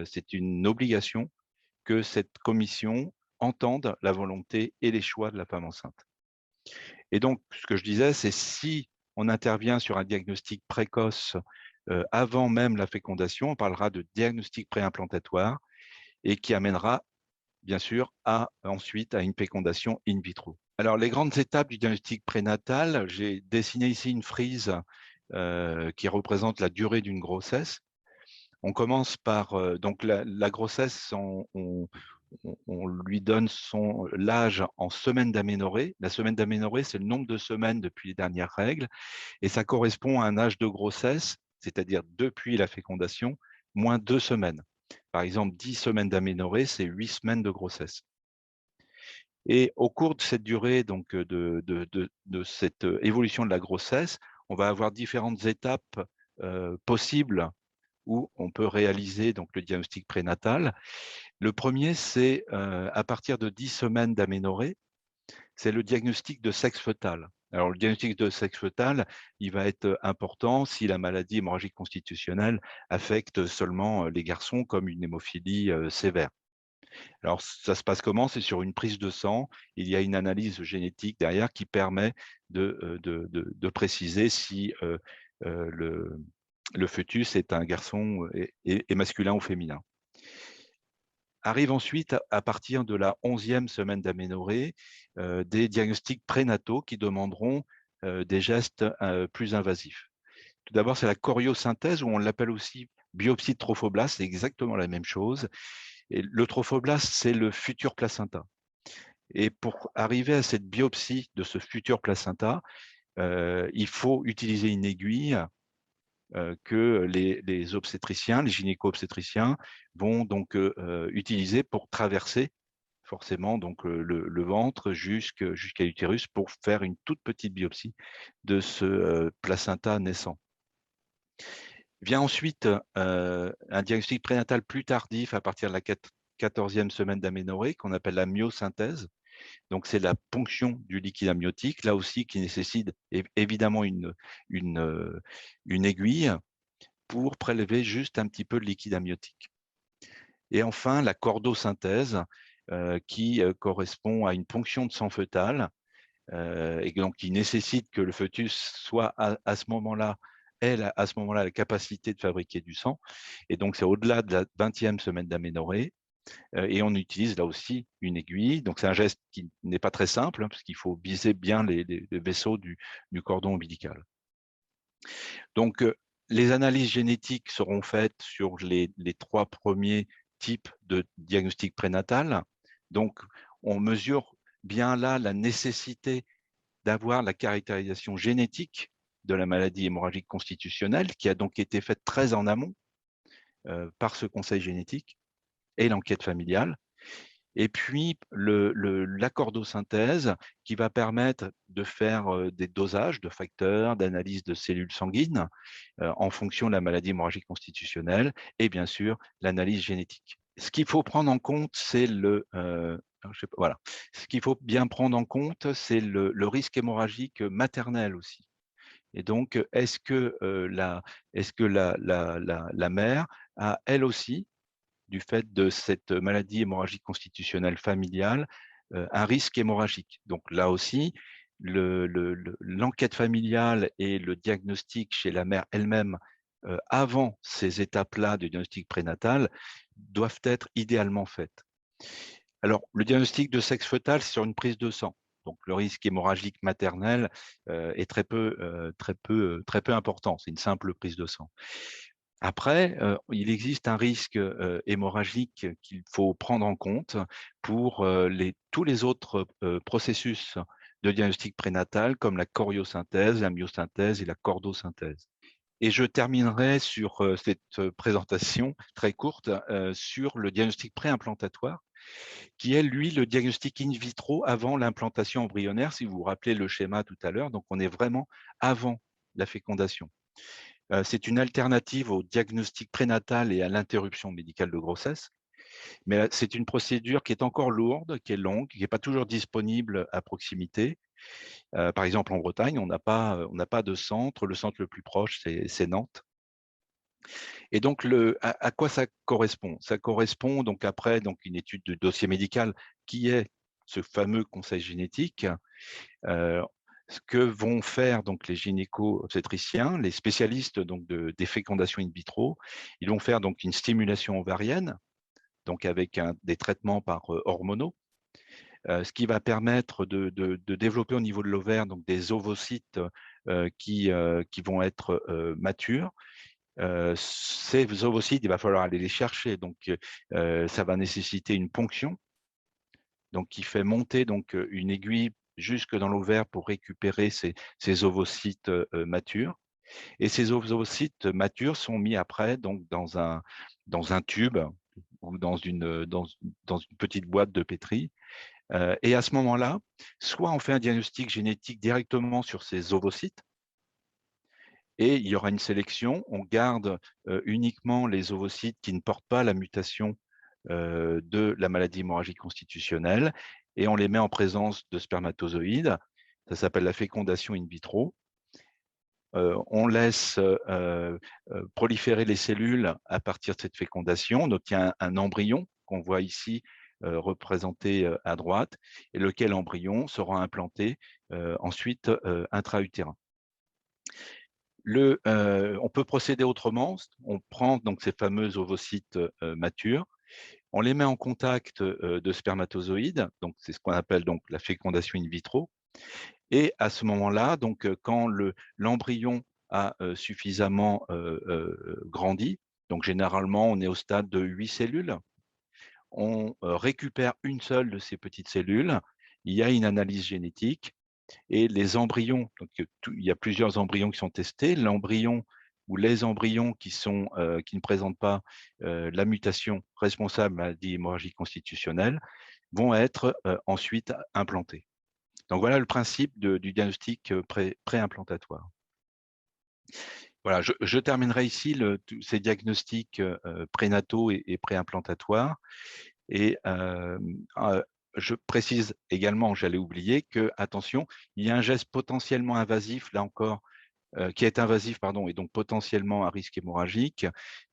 c'est une obligation que cette commission entende la volonté et les choix de la femme enceinte. Et donc, ce que je disais, c'est si on intervient sur un diagnostic précoce avant même la fécondation, on parlera de diagnostic préimplantatoire et qui amènera, bien sûr, ensuite à une fécondation in vitro. Alors, les grandes étapes du diagnostic prénatal, j'ai dessiné ici une frise qui représente la durée d'une grossesse. On commence par donc la grossesse, on lui donne l'âge en semaines d'aménorrhée. La semaine d'aménorrhée, c'est le nombre de semaines depuis les dernières règles, et ça correspond à un âge de grossesse, c'est-à-dire depuis la fécondation, moins 2 semaines. Par exemple, 10 semaines d'aménorrhée, c'est 8 semaines de grossesse. Et au cours de cette durée, donc de cette évolution de la grossesse, on va avoir différentes étapes possibles où on peut réaliser donc le diagnostic prénatal. Le premier, c'est à partir de 10 semaines d'aménorrhée, c'est le diagnostic de sexe fœtal. Alors, le diagnostic de sexe fœtal, il va être important si la maladie hémorragique constitutionnelle affecte seulement les garçons, comme une hémophilie sévère. Alors, ça se passe comment? C'est sur une prise de sang. Il y a une analyse génétique derrière qui permet de préciser si le fœtus est un garçon et masculin ou féminin. Arrive ensuite, à partir de la 11e semaine d'aménorrhée, des diagnostics prénataux qui demanderont des gestes plus invasifs. Tout d'abord, c'est la choriosynthèse, ou on l'appelle aussi biopsie de trophoblaste, c'est exactement la même chose. Et le trophoblaste, c'est le futur placenta. Et pour arriver à cette biopsie de ce futur placenta, il faut utiliser une aiguille que les obstétriciens, les gynéco-obstétriciens vont donc utiliser pour traverser forcément donc le ventre jusqu'à l'utérus pour faire une toute petite biopsie de ce placenta naissant. Vient ensuite un diagnostic prénatal plus tardif à partir de la 14e semaine d'aménorrhée qu'on appelle la myosynthèse. Donc, c'est la ponction du liquide amniotique, là aussi qui nécessite évidemment une aiguille pour prélever juste un petit peu de liquide amniotique. Et enfin, la chordosynthèse qui correspond à une ponction de sang fœtal et donc qui nécessite que le fœtus soit à ce moment-là, à ce moment-là, la capacité de fabriquer du sang. Et donc, c'est au-delà de la 20e semaine d'aménorrhée. Et on utilise là aussi une aiguille. Donc, c'est un geste qui n'est pas très simple, hein, parce qu'il faut viser bien les vaisseaux du cordon ombilical. Donc, les analyses génétiques seront faites sur les 3 premiers types de diagnostic prénatal. Donc, on mesure bien là la nécessité d'avoir la caractérisation génétique de la maladie hémorragique constitutionnelle, qui a donc été faite très en amont par ce conseil génétique et l'enquête familiale. Et puis, la chordosynthèse qui va permettre de faire des dosages de facteurs, d'analyse de cellules sanguines en fonction de la maladie hémorragique constitutionnelle et bien sûr l'analyse génétique. Ce qu'il faut prendre en compte, c'est voilà. Ce qu'il faut bien prendre en compte, c'est le risque hémorragique maternel aussi. Et donc, est-ce que la mère a elle aussi, du fait de cette maladie hémorragique constitutionnelle familiale, un risque hémorragique? Donc là aussi, l'enquête familiale et le diagnostic chez la mère elle-même avant ces étapes-là de diagnostic prénatal doivent être idéalement faites. Alors, le diagnostic de sexe fœtal, c'est sur une prise de sang. Donc, le risque hémorragique maternel est très peu important. C'est une simple prise de sang. Après, il existe un risque hémorragique qu'il faut prendre en compte pour tous les autres processus de diagnostic prénatal, comme la choriosynthèse, la myosynthèse et la chordosynthèse. Et je terminerai sur cette présentation très courte sur le diagnostic préimplantatoire, qui est, lui, le diagnostic in vitro avant l'implantation embryonnaire, si vous vous rappelez le schéma tout à l'heure. Donc, on est vraiment avant la fécondation. C'est une alternative au diagnostic prénatal et à l'interruption médicale de grossesse. Mais c'est une procédure qui est encore lourde, qui est longue, qui n'est pas toujours disponible à proximité. Par exemple, en Bretagne, on n'a pas de centre. Le centre le plus proche, c'est Nantes. Et donc, à quoi ça correspond? Ça correspond donc après une étude de dossier médical qui est ce fameux conseil génétique. Ce que vont faire donc les gynéco-obstétriciens, les spécialistes donc des fécondations in vitro, ils vont faire donc une stimulation ovarienne, donc avec des traitements par hormonaux, ce qui va permettre de développer au niveau de l'ovaire donc des ovocytes qui vont être matures. Ces ovocytes, il va falloir aller les chercher, donc ça va nécessiter une ponction, donc qui fait monter donc une aiguille jusque dans l'ovaire pour récupérer ces ovocytes matures. Et ces ovocytes matures sont mis après donc dans un tube ou dans une petite boîte de pétri. Et à ce moment-là, soit on fait un diagnostic génétique directement sur ces ovocytes, et il y aura une sélection. On garde uniquement les ovocytes qui ne portent pas la mutation de la maladie hémorragique constitutionnelle, et on les met en présence de spermatozoïdes. Ça s'appelle la fécondation in vitro. On laisse proliférer les cellules à partir de cette fécondation. On obtient un embryon qu'on voit ici représenté à droite, et lequel embryon sera implanté ensuite intra-utérin. On peut procéder autrement. On prend donc ces fameux ovocytes matures, on les met en contact de spermatozoïdes, donc c'est ce qu'on appelle donc la fécondation in vitro. Et à ce moment-là, donc quand l'embryon a suffisamment grandi, donc généralement on est au stade de 8 cellules, on récupère une seule de ces petites cellules, il y a une analyse génétique, et les embryons, donc il y a plusieurs embryons qui sont testés, l'embryon ou les embryons qui ne présentent pas la mutation responsable de la maladie hémorragique constitutionnelle vont être ensuite implantés. Donc voilà le principe du diagnostic préimplantatoire. Voilà, je terminerai ici ces diagnostics prénataux et préimplantatoires. Et je précise également, j'allais oublier, que, attention, il y a un geste potentiellement invasif, là encore, qui est invasif, pardon, et donc potentiellement à risque hémorragique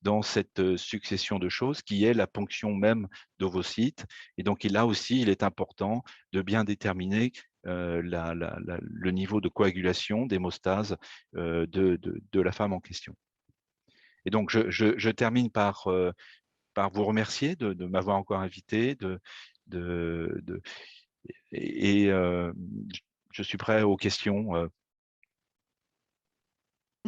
dans cette succession de choses, qui est la ponction même d'ovocytes. Et donc là aussi, il est important de bien déterminer le niveau de coagulation, d'hémostase de la femme en question. Et donc, je termine par vous remercier de m'avoir encore invité, et je suis prêt aux questions, à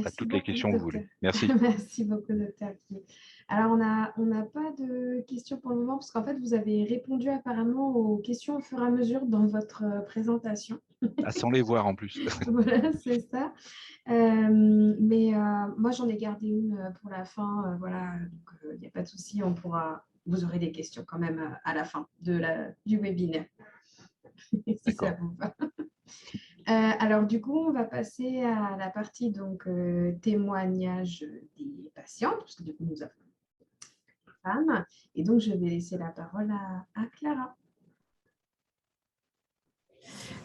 Merci toutes les beaucoup, questions que vous docteur. voulez. Merci. Merci beaucoup, docteur Guillet. Alors, on n'a pas de questions pour le moment, parce qu'en fait, vous avez répondu apparemment aux questions au fur et à mesure dans votre présentation. Sans les voir en plus. Voilà, c'est ça. Mais moi, j'en ai gardé une pour la fin. Voilà, donc il n'y a pas de souci, vous aurez des questions quand même à la fin du webinaire, si ça vous va. Alors, du coup, on va passer à la partie donc, témoignage des patientes, parce que du coup, nous avons des femmes. Et donc, je vais laisser la parole à Clara.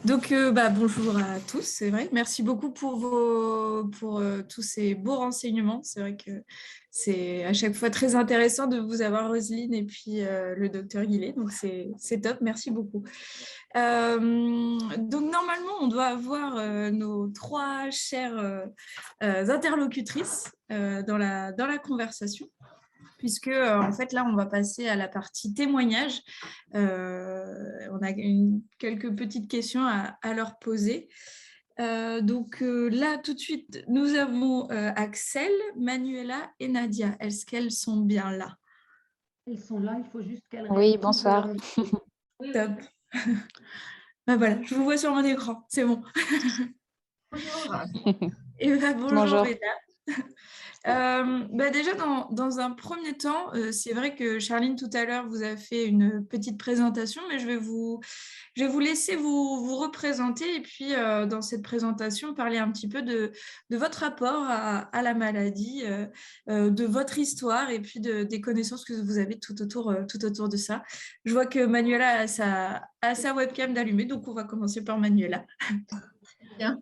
Donc, bonjour à tous, c'est vrai. Merci beaucoup pour tous ces beaux renseignements. C'est vrai que c'est à chaque fois très intéressant de vous avoir, Roselyne, et puis le docteur Guillet. Donc, c'est top. Merci beaucoup. Donc, normalement, on doit avoir nos 3 chères interlocutrices dans la conversation, puisque en fait là on va passer à la partie témoignage. On a quelques petites questions à leur poser. Donc là tout de suite nous avons Axel, Manuela et Nadia. Est-ce qu'elles sont bien là? Elles sont là, il faut juste qu'elles Oui, réactivent, bonsoir. Top. Ben voilà, je vous vois sur mon écran, c'est bon. Bonjour. Et bonjour Bonjour. Mesdames. Déjà, dans un premier temps, c'est vrai que Charline, tout à l'heure, vous a fait une petite présentation, mais je vais vous laisser vous représenter et puis, dans cette présentation, parler un petit peu de votre rapport à la maladie, de votre histoire et puis des connaissances que vous avez tout autour de ça. Je vois que Manuela a sa webcam d'allumée, donc on va commencer par Manuela. Bien.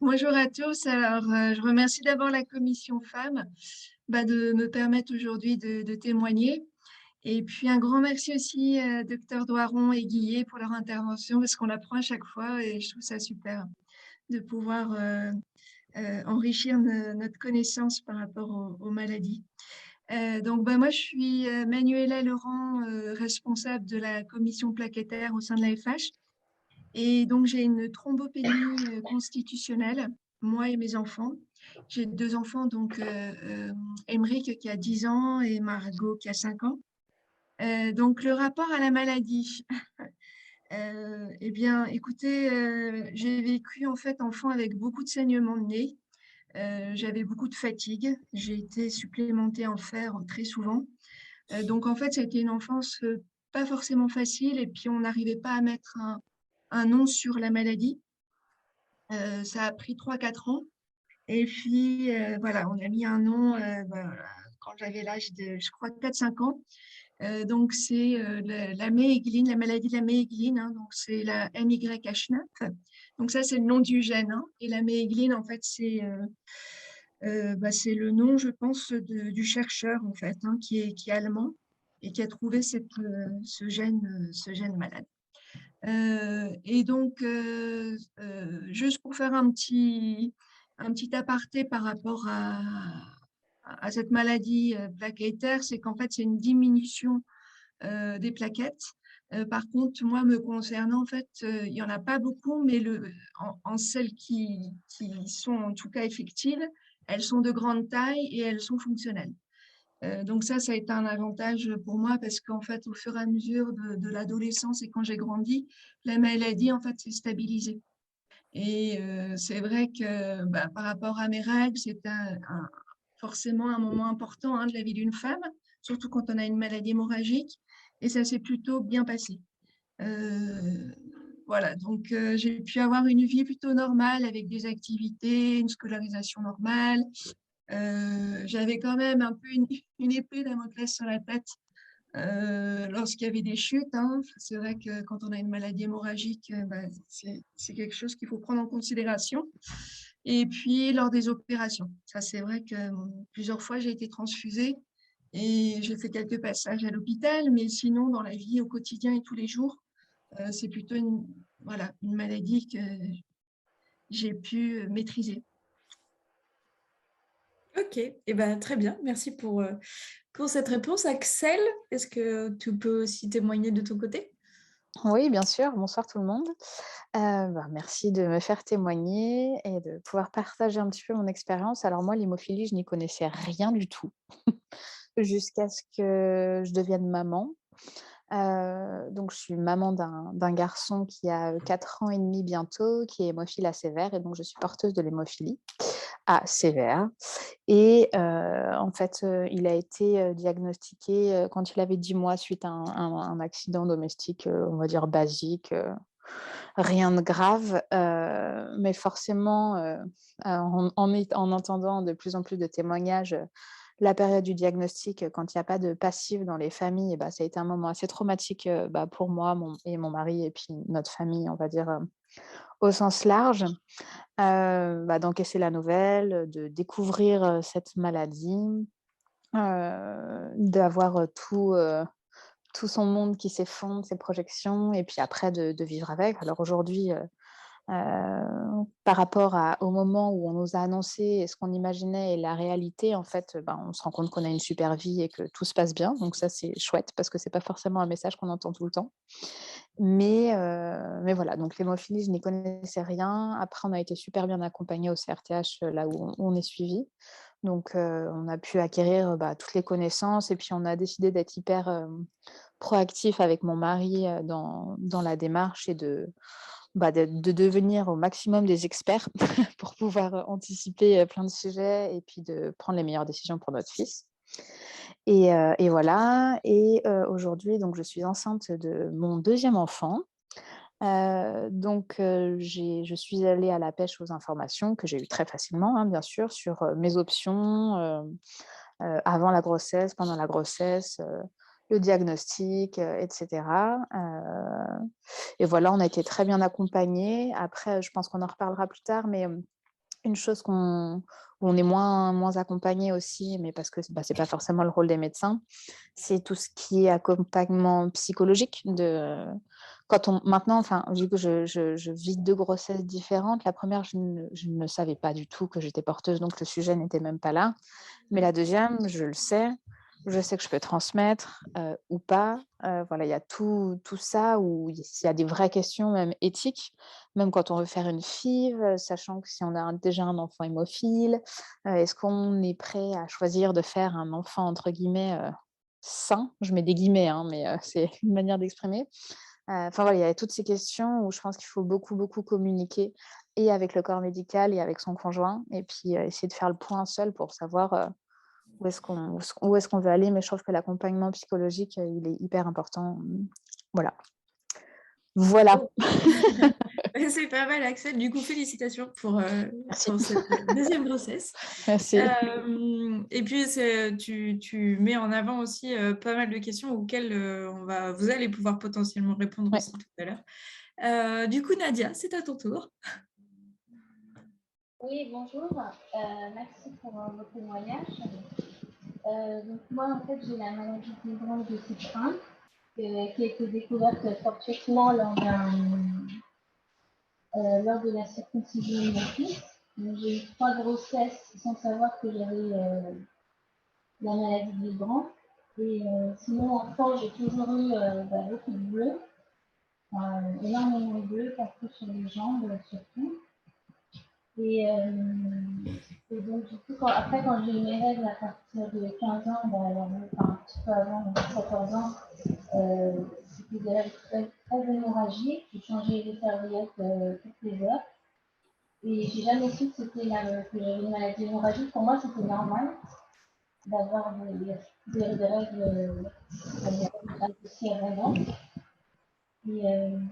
Bonjour à tous. Alors, je remercie d'abord la commission femmes de me permettre aujourd'hui de témoigner. Et puis, un grand merci aussi Dr Doiron et Guillet pour leur intervention, parce qu'on apprend à chaque fois et je trouve ça super de pouvoir enrichir notre connaissance par rapport aux maladies. Donc, moi, je suis Manuela Laurent, responsable de la commission plaquettaire au sein de la FH. Et donc, j'ai une thrombopénie constitutionnelle, moi et mes enfants. J'ai 2 enfants, donc Emeric qui a 10 ans et Margot qui a 5 ans. Donc, le rapport à la maladie. Eh bien, écoutez, j'ai vécu en fait enfant avec beaucoup de saignements de nez. J'avais beaucoup de fatigue. J'ai été supplémentée en fer très souvent. Donc, en fait, ça a été une enfance pas forcément facile et puis on n'arrivait pas à mettre un nom sur la maladie. Ça a pris 3-4 ans. Et puis, voilà, on a mis un nom quand j'avais l'âge de, je crois, 4-5 ans. Donc, c'est la méégline, la maladie de la méégline. Hein, donc, c'est la MYH9. Donc, ça, c'est le nom du gène. Hein, et la méégline, en fait, c'est le nom, je pense, du chercheur, en fait, hein, qui est allemand et qui a trouvé ce gène malade. Et donc, juste pour faire un petit aparté par rapport à cette maladie plaquettaire, c'est qu'en fait, c'est une diminution des plaquettes. Par contre, moi, me concernant, en fait, il n'y en a pas beaucoup, mais en celles qui sont en tout cas effectives, elles sont de grande taille et elles sont fonctionnelles. Donc ça a été un avantage pour moi parce qu'en fait, au fur et à mesure de l'adolescence et quand j'ai grandi, la maladie, en fait, s'est stabilisée. Et c'est vrai que par rapport à mes règles, c'est forcément un moment important de la vie d'une femme, surtout quand on a une maladie hémorragique. Et ça s'est plutôt bien passé. Voilà, donc j'ai pu avoir une vie plutôt normale avec des activités, une scolarisation normale. J'avais quand même un peu une épée Damoclès sur la tête lorsqu'il y avait des chutes. Hein. C'est vrai que quand on a une maladie hémorragique, c'est quelque chose qu'il faut prendre en considération. Et puis lors des opérations, ça c'est vrai que plusieurs fois j'ai été transfusée et j'ai fait quelques passages à l'hôpital, mais sinon dans la vie au quotidien et tous les jours, c'est plutôt voilà, une maladie que j'ai pu maîtriser. Ok, et ben, très bien. Merci pour cette réponse. Axel, est-ce que tu peux aussi témoigner de ton côté? Oui, bien sûr. Bonsoir tout le monde. Merci de me faire témoigner et de pouvoir partager un petit peu mon expérience. Alors moi, l'hémophilie, je n'y connaissais rien du tout jusqu'à ce que je devienne maman. Donc je suis maman d'un garçon qui a 4 ans et demi bientôt, qui est hémophile A sévère et donc je suis porteuse de l'hémophilie A sévère et en fait, il a été, diagnostiqué, quand il avait 10 mois suite à un accident domestique, on va dire basique, rien de grave, mais forcément, en entendant de plus en plus de témoignages, la période du diagnostic, quand il y a pas de passif dans les familles, et bah, ça a été un moment assez traumatique, pour moi, mon mari et puis notre famille, on va dire, au sens large. D'encaisser la nouvelle, de découvrir, cette maladie, d'avoir, tout son monde qui s'effondre, ses projections et puis après de vivre avec. Alors aujourd'hui, par rapport au moment où on nous a annoncé et ce qu'on imaginait et la réalité, en fait, on se rend compte qu'on a une super vie et que tout se passe bien. Donc ça, c'est chouette parce que c'est pas forcément un message qu'on entend tout le temps. Mais voilà, donc l'hémophilie, je n'y connaissais rien. Après, on a été super bien accompagnés au CRTH, là où on est suivi. Donc on a pu acquérir, toutes les connaissances et puis on a décidé d'être hyper, proactif avec mon mari, dans la démarche et de devenir au maximum des experts pour pouvoir, anticiper, plein de sujets et puis de prendre les meilleures décisions pour notre fils. Et voilà et aujourd'hui, donc je suis enceinte de mon deuxième enfant. Je suis allée à la pêche aux informations que j'ai eues très facilement, hein, bien sûr, sur, mes options, avant la grossesse, pendant la grossesse, le diagnostic, et cetera. Et voilà, on a été très bien accompagnés. Après, je pense qu'on en reparlera plus tard, mais une chose où on est moins accompagné aussi, mais parce que c'est pas forcément le rôle des médecins, c'est tout ce qui est accompagnement psychologique maintenant, enfin, vu que je vis 2 grossesses différentes, la première, je ne savais pas du tout que j'étais porteuse, donc le sujet n'était même pas là. Mais la deuxième, je le sais. Je sais que je peux transmettre, ou pas. Voilà, il y a tout ça où il y a des vraies questions même éthiques, même quand on veut faire une FIV, sachant que si on a déjà un enfant hémophile, est-ce qu'on est prêt à choisir de faire un enfant entre guillemets, «sain»? Je mets des guillemets, hein, mais c'est une manière d'exprimer. Enfin voilà, il y a toutes ces questions où je pense qu'il faut beaucoup, beaucoup communiquer et avec le corps médical et avec son conjoint et puis, essayer de faire le point seul pour savoir, où est-ce qu'on veut aller, mais je trouve que l'accompagnement psychologique, il est hyper important. Voilà. Voilà. Oh, c'est pas mal, Axel. Du coup, félicitations Merci. pour cette deuxième grossesse. Merci. Et puis, tu mets en avant aussi pas mal de questions auxquelles vous allez pouvoir potentiellement répondre Ouais. aussi tout à l'heure. Du coup, Nadia, c'est à ton tour. Oui, bonjour. Merci pour vos témoignages. Donc moi, en fait, j'ai la maladie du grand de type 1 qui a été découverte fortuitement lors de la circoncision de mon fils. Donc, j'ai eu 3 grossesses sans savoir que j'avais la maladie du grand. Et sinon, enfant, j'ai toujours eu beaucoup de bleus, énormément de bleus partout sur les jambes surtout. Et donc, du coup, quand j'ai eu mes règles à partir de 15 ans, un petit peu avant, donc 14 ans, c'était des règles très, très hémorragiques. J'ai changé les serviettes toutes les heures. Et j'ai jamais su que j'avais une maladie hémorragique. Pour moi, c'était normal d'avoir des règles aussi abondantes. Et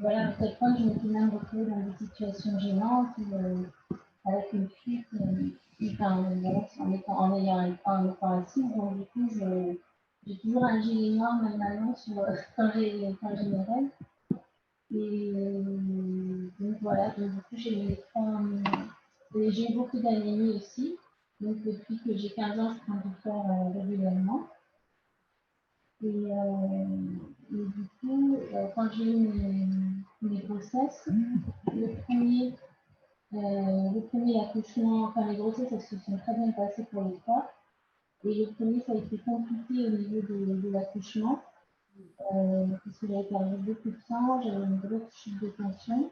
voilà, à tel point que je m'étais même retrouvée dans des situations gênantes avec une fuite, enfin, voilà, en étant assise. Donc, du coup, j'ai toujours un gilet noir normalement quand j'ai mes règles. Et donc voilà, donc du coup j'ai eu beaucoup d'anémie aussi. Donc depuis que j'ai 15 ans, je prends du fer régulièrement. Du coup, quand j'ai eu mes grossesses, le premier accouchement, enfin les grossesses, elles se sont très bien passées pour les trois. Et le premier, ça a été compliqué au niveau de l'accouchement, parce que j'avais perdu beaucoup de sang, j'avais une grosse chute de tension.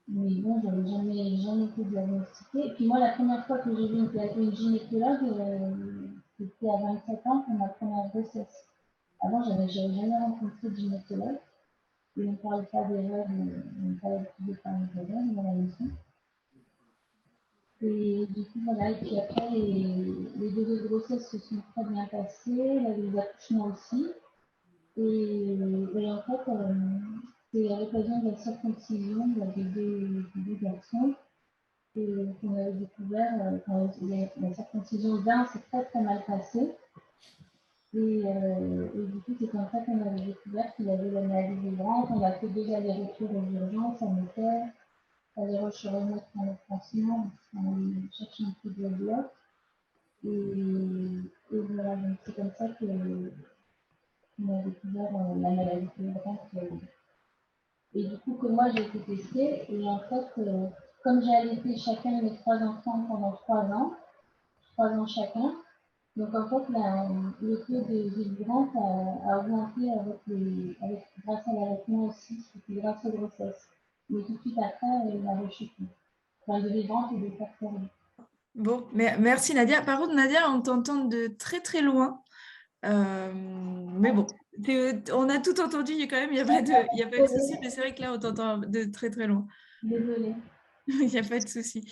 Mais bon, j'avais jamais été diagnostiquée. Et puis moi, la première fois que j'ai vu une gynécologue, c'était à 27 ans pour ma première grossesse. Avant, j'avais jamais rencontré de gynécologue. Et on ne parlait pas des règles, on ne parlait plus de parler des règles dans la maison. Et du coup, voilà. Et puis après, les deux grossesses se sont très bien passées, les accouchements aussi. Et en fait, c'est à l'occasion de la circoncision des deux garçons qu'on avait découvert, la circoncision d'un s'est très très mal passée. Et du coup, c'est comme ça qu'on avait découvert qu'il avait la maladie du ventre. On a fait 2 allers-retours aux urgences en été, aller remettre en pansement, on cherche un peu de bloc. Et voilà, donc c'est comme ça qu'on a découvert la maladie du ventre. Et du coup, que moi j'ai été testée. Et en fait, comme j'ai allaité chacun de mes 3 enfants pendant 3 ans chacun, donc en fait, le taux de délivrance a augmenté grâce à l'allaitement aussi, c'était grâce aux grossesses. Mais tout de suite après, il a rechuté. Enfin, de délivrance et de facteurs. Bon, merci Nadia. Par contre, Nadia, on t'entend de très très loin. Mais bon, on a tout entendu quand même, il n'y a pas de souci, mais c'est vrai que là, on t'entend de très très loin. Désolée. Il n'y a pas de souci.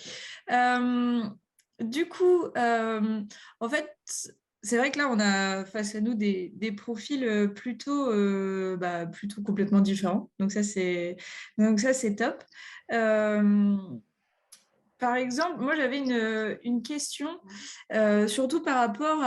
Du coup, en fait, c'est vrai que là, on a face à nous des profils plutôt complètement différents. Donc ça, c'est top. Par exemple, moi j'avais une question, surtout par rapport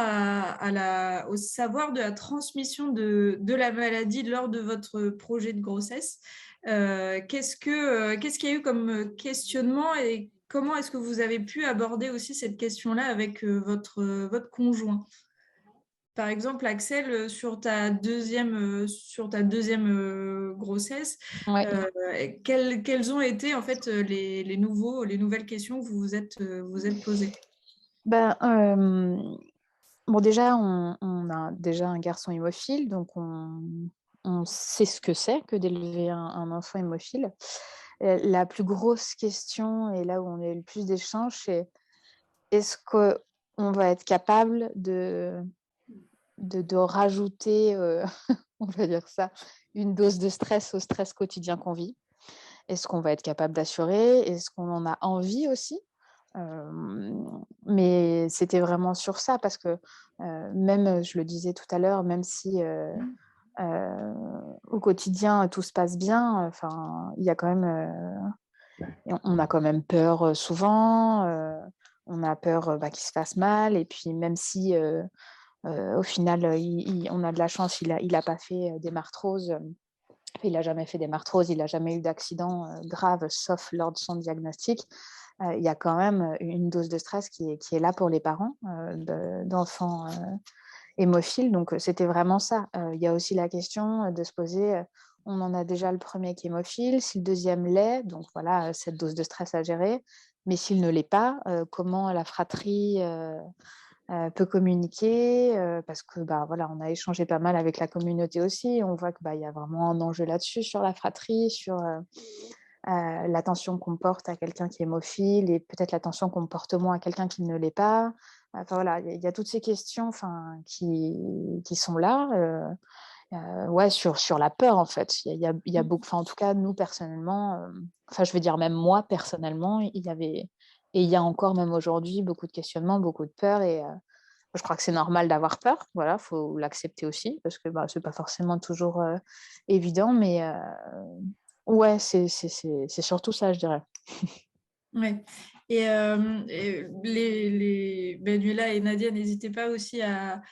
au savoir de la transmission de la maladie lors de votre projet de grossesse. Qu'est-ce qu'il y a eu comme questionnement et comment est-ce que vous avez pu aborder aussi cette question-là avec votre conjoint? Par exemple, Axel, sur ta deuxième grossesse, Ouais. quelles ont été en fait les nouvelles questions que vous vous êtes posées? Bon, déjà, on a déjà un garçon hémophile, donc on sait ce que c'est que d'élever un enfant hémophile. La plus grosse question, et là où on a eu le plus d'échanges, c'est est-ce qu'on va être capable de rajouter, on va dire ça, une dose de stress au stress quotidien qu'on vit? Est-ce qu'on va être capable d'assurer? Est-ce qu'on en a envie aussi? Mais c'était vraiment sur ça parce que même, je le disais tout à l'heure, même si au quotidien tout se passe bien, enfin, il y a quand même, on a quand même peur souvent, on a peur qu'il se fasse mal, et puis même si au final on a de la chance, il a pas fait des marthroses. Il n'a jamais fait des marthroses, il n'a jamais eu d'accident grave, sauf lors de son diagnostic. Il y a quand même une dose de stress qui est là pour les parents d'enfants hémophiles. Donc, c'était vraiment ça. Il y a aussi la question de se poser, on en a déjà le premier qui est hémophile, si le deuxième l'est, donc voilà, cette dose de stress à gérer. Mais s'il ne l'est pas, comment la fratrie peut communiquer, parce que voilà, on a échangé pas mal avec la communauté aussi. On voit qu'il y a vraiment un enjeu là-dessus, sur la fratrie, sur l'attention qu'on porte à quelqu'un qui est hémophile et peut-être l'attention qu'on porte moins à quelqu'un qui ne l'est pas. Enfin, voilà, il y a toutes ces questions qui sont là. Ouais, sur la peur, en fait. Il y a beaucoup, en tout cas, nous, personnellement, je veux dire, même moi, personnellement, il y avait, et il y a encore, même aujourd'hui, beaucoup de questionnements, beaucoup de peur. Et Je crois que c'est normal d'avoir peur, voilà, faut l'accepter aussi, parce que c'est pas forcément toujours évident, mais ouais, c'est surtout ça, je dirais. Ouais. Et, Manuela et Nadia, n'hésitez pas aussi à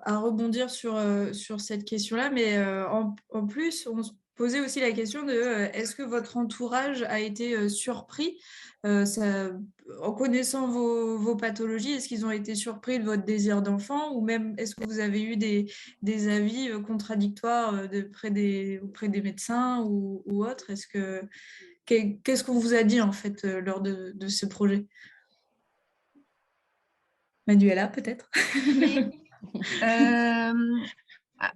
rebondir sur cette question-là, mais en plus, on se posait aussi la question de est-ce que votre entourage a été surpris en connaissant vos pathologies, est-ce qu'ils ont été surpris de votre désir d'enfant ou même est-ce que vous avez eu des avis contradictoires auprès des médecins ou autres? Qu'est-ce qu'on vous a dit en fait lors de ce projet? Manuela, peut-être? Oui.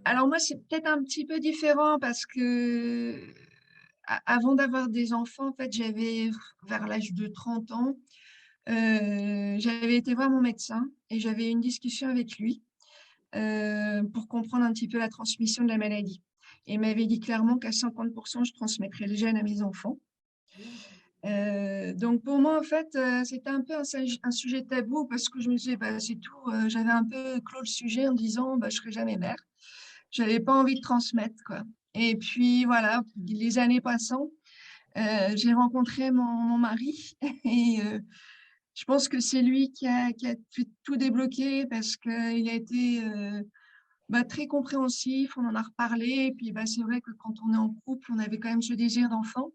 Alors moi, c'est peut-être un petit peu différent parce que avant d'avoir des enfants, en fait, j'avais vers l'âge de 30 ans, j'avais été voir mon médecin et j'avais eu une discussion avec lui pour comprendre un petit peu la transmission de la maladie. Et il m'avait dit clairement qu'à 50%, je transmettrais le gène à mes enfants. Donc pour moi, en fait, c'était un peu un sujet tabou parce que je me disais, bah, c'est tout. J'avais un peu clos le sujet en disant, bah, je serai jamais mère. J'avais pas envie de transmettre, quoi. Et puis voilà, les années passant, j'ai rencontré mon mari et je pense que c'est lui qui a fait tout débloquer parce qu'il a été très compréhensif. On en a reparlé. Et puis c'est vrai que quand on est en couple, on avait quand même ce désir d'enfant.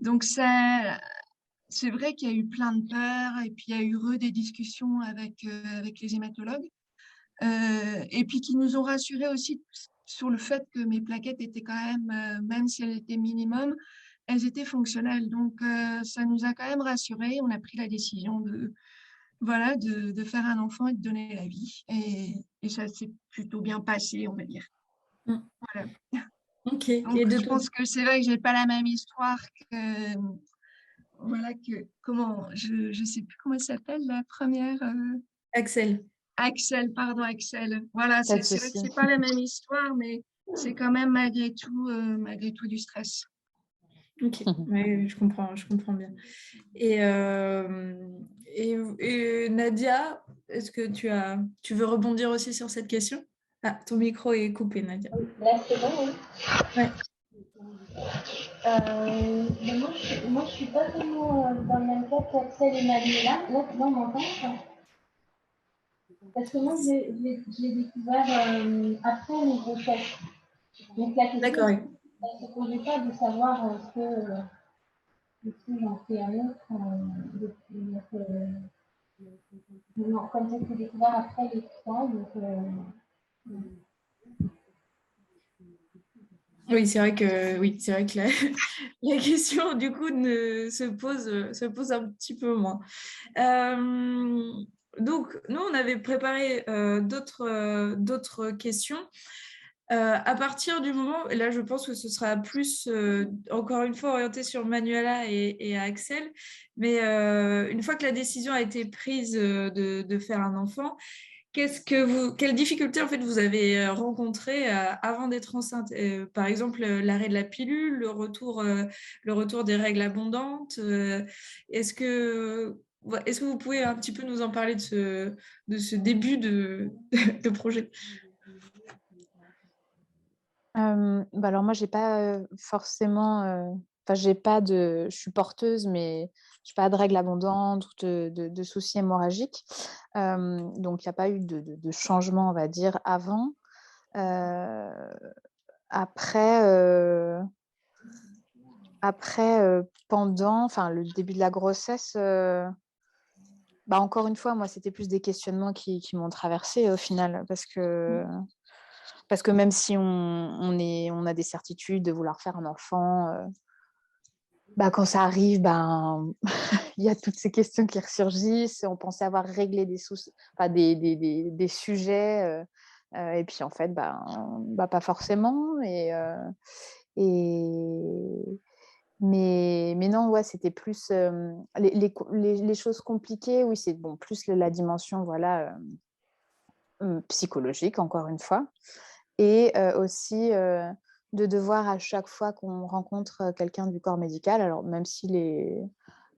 Donc c'est vrai qu'il y a eu plein de peurs et puis il y a eu des discussions avec les hématologues et puis qui nous ont rassurés aussi sur le fait que mes plaquettes étaient quand même si elles étaient minimum, elles étaient fonctionnelles. Donc ça nous a quand même rassurés. On a pris la décision de faire un enfant et de donner la vie. Et ça s'est plutôt bien passé, on va dire. Mm. Voilà. Ok. Donc je pense que c'est vrai que j'ai pas la même histoire que comment, je sais plus comment elle s'appelle, la première. Axel. Axel, pardon, Axel. Voilà, Pas de c'est vrai que souci. c'est pas la même histoire, mais c'est quand même malgré tout du stress. Ok, ouais, je comprends bien. Et Nadia, est-ce que tu veux rebondir aussi sur cette question? Ah, ton micro est coupé, Nadia. Là, c'est bon, oui. Ouais. Mais moi, je suis pas vraiment dans le même cas qu'Axel et Manuela. Là, on m'entend ça? Parce que moi, je l'ai découvert après mon grossesse. Donc la question, D'accord. elle ne se posait pas de savoir est-ce que j'en fais un autre. Non, comme j'ai pu découvert après les temps, donc Oui, c'est vrai que la question du coup se pose un petit peu moins. Donc, nous, on avait préparé d'autres questions. À partir du moment, et là je pense que ce sera plus, encore une fois, orienté sur Manuela et Axel, mais une fois que la décision a été prise de faire un enfant, quelles difficultés en fait vous avez rencontrées avant d'être enceinte? Par exemple, l'arrêt de la pilule, le retour des règles abondantes. Est-ce que vous pouvez un petit peu nous en parler de ce début de projet? Alors moi, j'ai pas forcément... j'ai pas je suis porteuse, mais je n'ai pas de règles abondantes ou de soucis hémorragiques. Donc, il n'y a pas eu de changement, on va dire, avant. Après, pendant le début de la grossesse, encore une fois, moi, c'était plus des questionnements qui m'ont traversée au final, parce que même si on a des certitudes de vouloir faire un enfant, quand ça arrive, il y a toutes ces questions qui ressurgissent. On pensait avoir réglé des sujets, et puis en fait, pas forcément. Mais non, ouais, c'était plus les choses compliquées. Oui, c'est plus la dimension, voilà, psychologique, encore une fois. Et aussi de devoir à chaque fois qu'on rencontre quelqu'un du corps médical, alors même si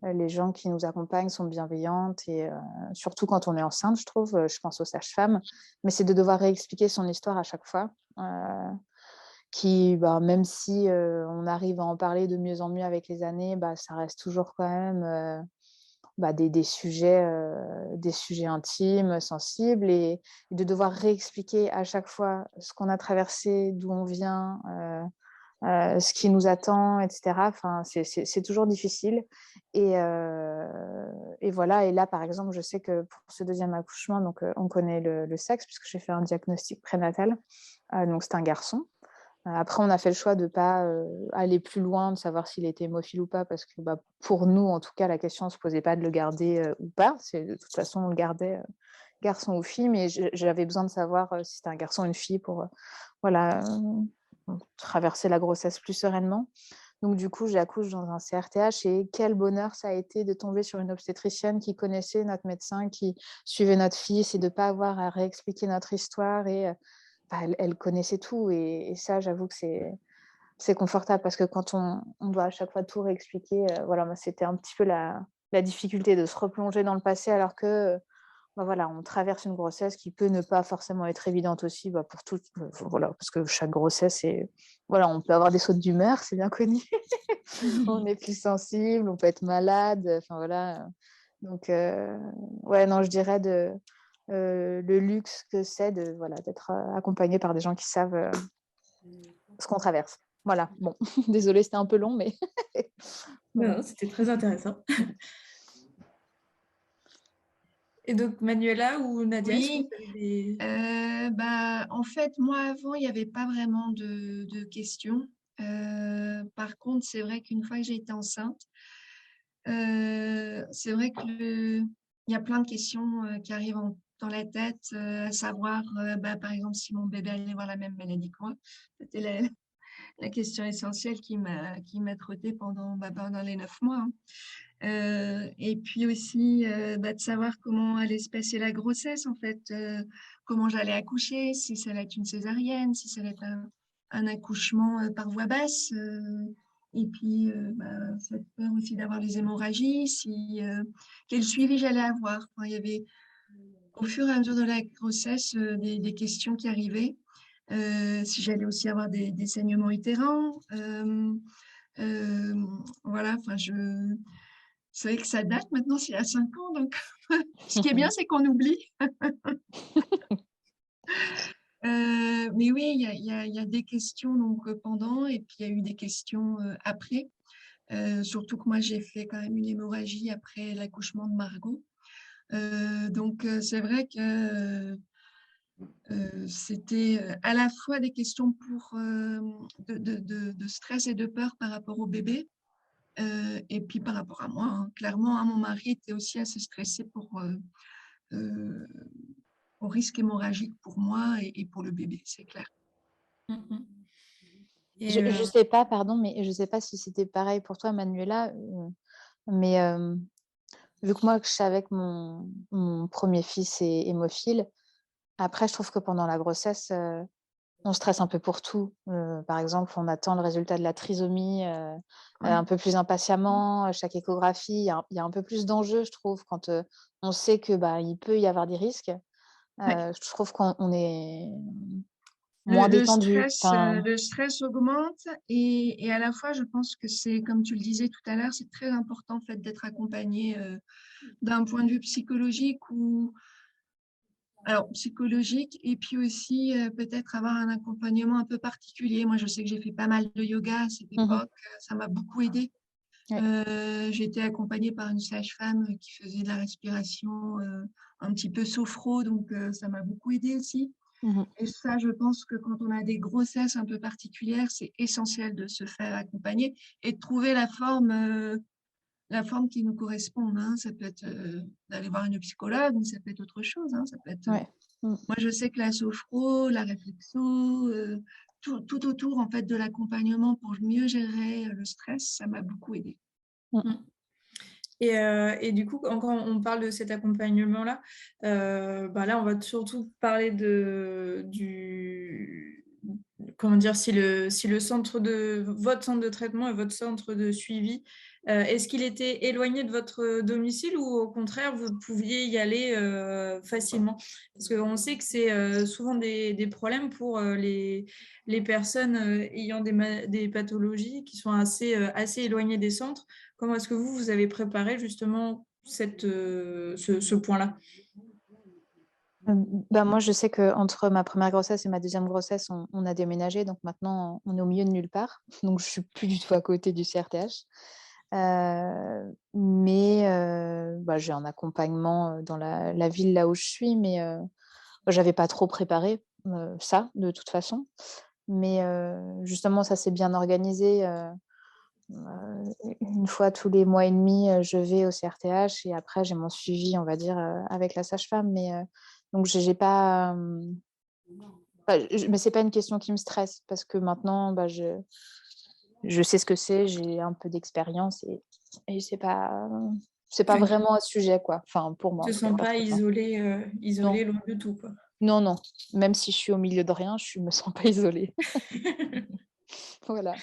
les gens qui nous accompagnent sont bienveillantes et surtout quand on est enceinte, je trouve, je pense aux sages-femmes, mais c'est de devoir réexpliquer son histoire à chaque fois, qui, même si on arrive à en parler de mieux en mieux avec les années, ça reste toujours quand même des sujets intimes, sensibles et de devoir réexpliquer à chaque fois ce qu'on a traversé, d'où on vient, ce qui nous attend, etc. Enfin, c'est toujours difficile. Et voilà. Et là, par exemple, je sais que pour ce deuxième accouchement, donc, on connaît le sexe puisque j'ai fait un diagnostic prénatal. Donc, c'est un garçon. Après, on a fait le choix de ne pas aller plus loin, de savoir s'il était hémophile ou pas, parce que pour nous, en tout cas, la question ne se posait pas de le garder ou pas. De toute façon, on le gardait garçon ou fille, mais j'avais besoin de savoir si c'était un garçon ou une fille pour traverser la grossesse plus sereinement. Donc, du coup, j'accouche dans un CRTH et quel bonheur ça a été de tomber sur une obstétricienne qui connaissait notre médecin, qui suivait notre fils et de ne pas avoir à réexpliquer notre histoire. Et elle connaissait tout. Et ça, j'avoue que c'est confortable parce que quand on doit à chaque fois tout réexpliquer, moi, c'était un petit peu la difficulté de se replonger dans le passé alors que on traverse une grossesse qui peut ne pas forcément être évidente aussi pour tout, parce que chaque grossesse, on peut avoir des sautes d'humeur, c'est bien connu. On est plus sensible, on peut être malade, Donc, non, je dirais le luxe que c'est d'être accompagné par des gens qui savent ce qu'on traverse. Voilà, bon, désolée, c'était un peu long, mais... Non, c'était très intéressant. Et donc, Manuela ou Nadia, est-ce que Oui, vous avez en fait, moi, avant, il n'y avait pas vraiment de questions. Par contre, c'est vrai qu'une fois que j'ai été enceinte, c'est vrai qu'il y a plein de questions qui arrivent dans la tête, à savoir, par exemple, si mon bébé allait avoir la même maladie que moi. C'était la question essentielle qui m'a trottée pendant les 9 mois. Et puis aussi, de savoir comment allait se passer la grossesse, en fait, comment j'allais accoucher, si ça allait être une césarienne, si ça allait être un accouchement par voie basse. Et puis, cette peur aussi d'avoir les hémorragies, quel suivi j'allais avoir. Enfin, il y avait, au fur et à mesure de la grossesse, des questions qui arrivaient. Si j'allais aussi avoir des saignements utérins. C'est vrai que ça date maintenant, c'est à 5 ans. Donc, ce qui est bien, c'est qu'on oublie. Mais oui, il y a des questions donc, pendant et puis il y a eu des questions après. Surtout que moi, j'ai fait quand même une hémorragie après l'accouchement de Margot. Donc, c'est vrai que c'était à la fois des questions de stress et de peur par rapport au bébé. Et puis par rapport à moi, hein. Clairement, mon mari était aussi assez stressé au risque hémorragique pour moi et pour le bébé, c'est clair. Je ne sais pas, pardon, mais je ne sais pas si c'était pareil pour toi, Manuela, mais vu que moi, je savais que mon premier fils est hémophile, après, je trouve que pendant la grossesse, on stresse un peu pour tout. Par exemple, on attend le résultat de la trisomie un peu plus impatiemment. Chaque échographie, il y a un peu plus d'enjeux, je trouve, quand on sait que il peut y avoir des risques. Je trouve qu'on est moins détendu. Le stress augmente et à la fois, je pense que c'est, comme tu le disais tout à l'heure, c'est très important en fait, d'être accompagné d'un point de vue psychologique psychologique et puis aussi peut-être avoir un accompagnement un peu particulier. Moi, je sais que j'ai fait pas mal de yoga à cette époque, ça m'a beaucoup aidée. J'ai été accompagnée par une sage-femme qui faisait de la respiration un petit peu sophro, donc ça m'a beaucoup aidée aussi. Et ça, je pense que quand on a des grossesses un peu particulières, c'est essentiel de se faire accompagner et de trouver la forme qui nous correspond. Hein. Ça peut être d'aller voir une psychologue, mais ça peut être autre chose. Hein. Ça peut être, moi, je sais que la sophro, la réflexo, tout autour en fait, de l'accompagnement pour mieux gérer le stress, ça m'a beaucoup aidée. Et du coup, quand on parle de cet accompagnement-là, là, on va surtout parler comment dire, si votre centre de traitement et votre centre de suivi Est-ce qu'il était éloigné de votre domicile ou au contraire, vous pouviez y aller facilement? Parce qu'on sait que c'est souvent des problèmes pour les personnes ayant des pathologies qui sont assez éloignées des centres. Comment est-ce que vous avez préparé justement ce point-là? Moi, je sais qu'entre ma première grossesse et ma deuxième grossesse, on a déménagé. Donc maintenant, on est au milieu de nulle part. Donc, je ne suis plus du tout à côté du CRTH. Mais j'ai un accompagnement dans la ville là où je suis. Mais je n'avais pas trop préparé ça, de toute façon. Mais justement, ça s'est bien organisé. Une fois tous les mois et demi, je vais au CRTH et après, j'ai mon suivi, on va dire, avec la sage-femme. Mais donc, j'ai pas. Mais c'est pas une question qui me stresse parce que maintenant, je sais ce que c'est, j'ai un peu d'expérience et c'est pas vraiment un sujet, quoi. Enfin, pour moi. Tu ne te sens pas isolée loin de tout, quoi. Non, non. Même si je suis au milieu de rien, je ne me sens pas isolée. Voilà.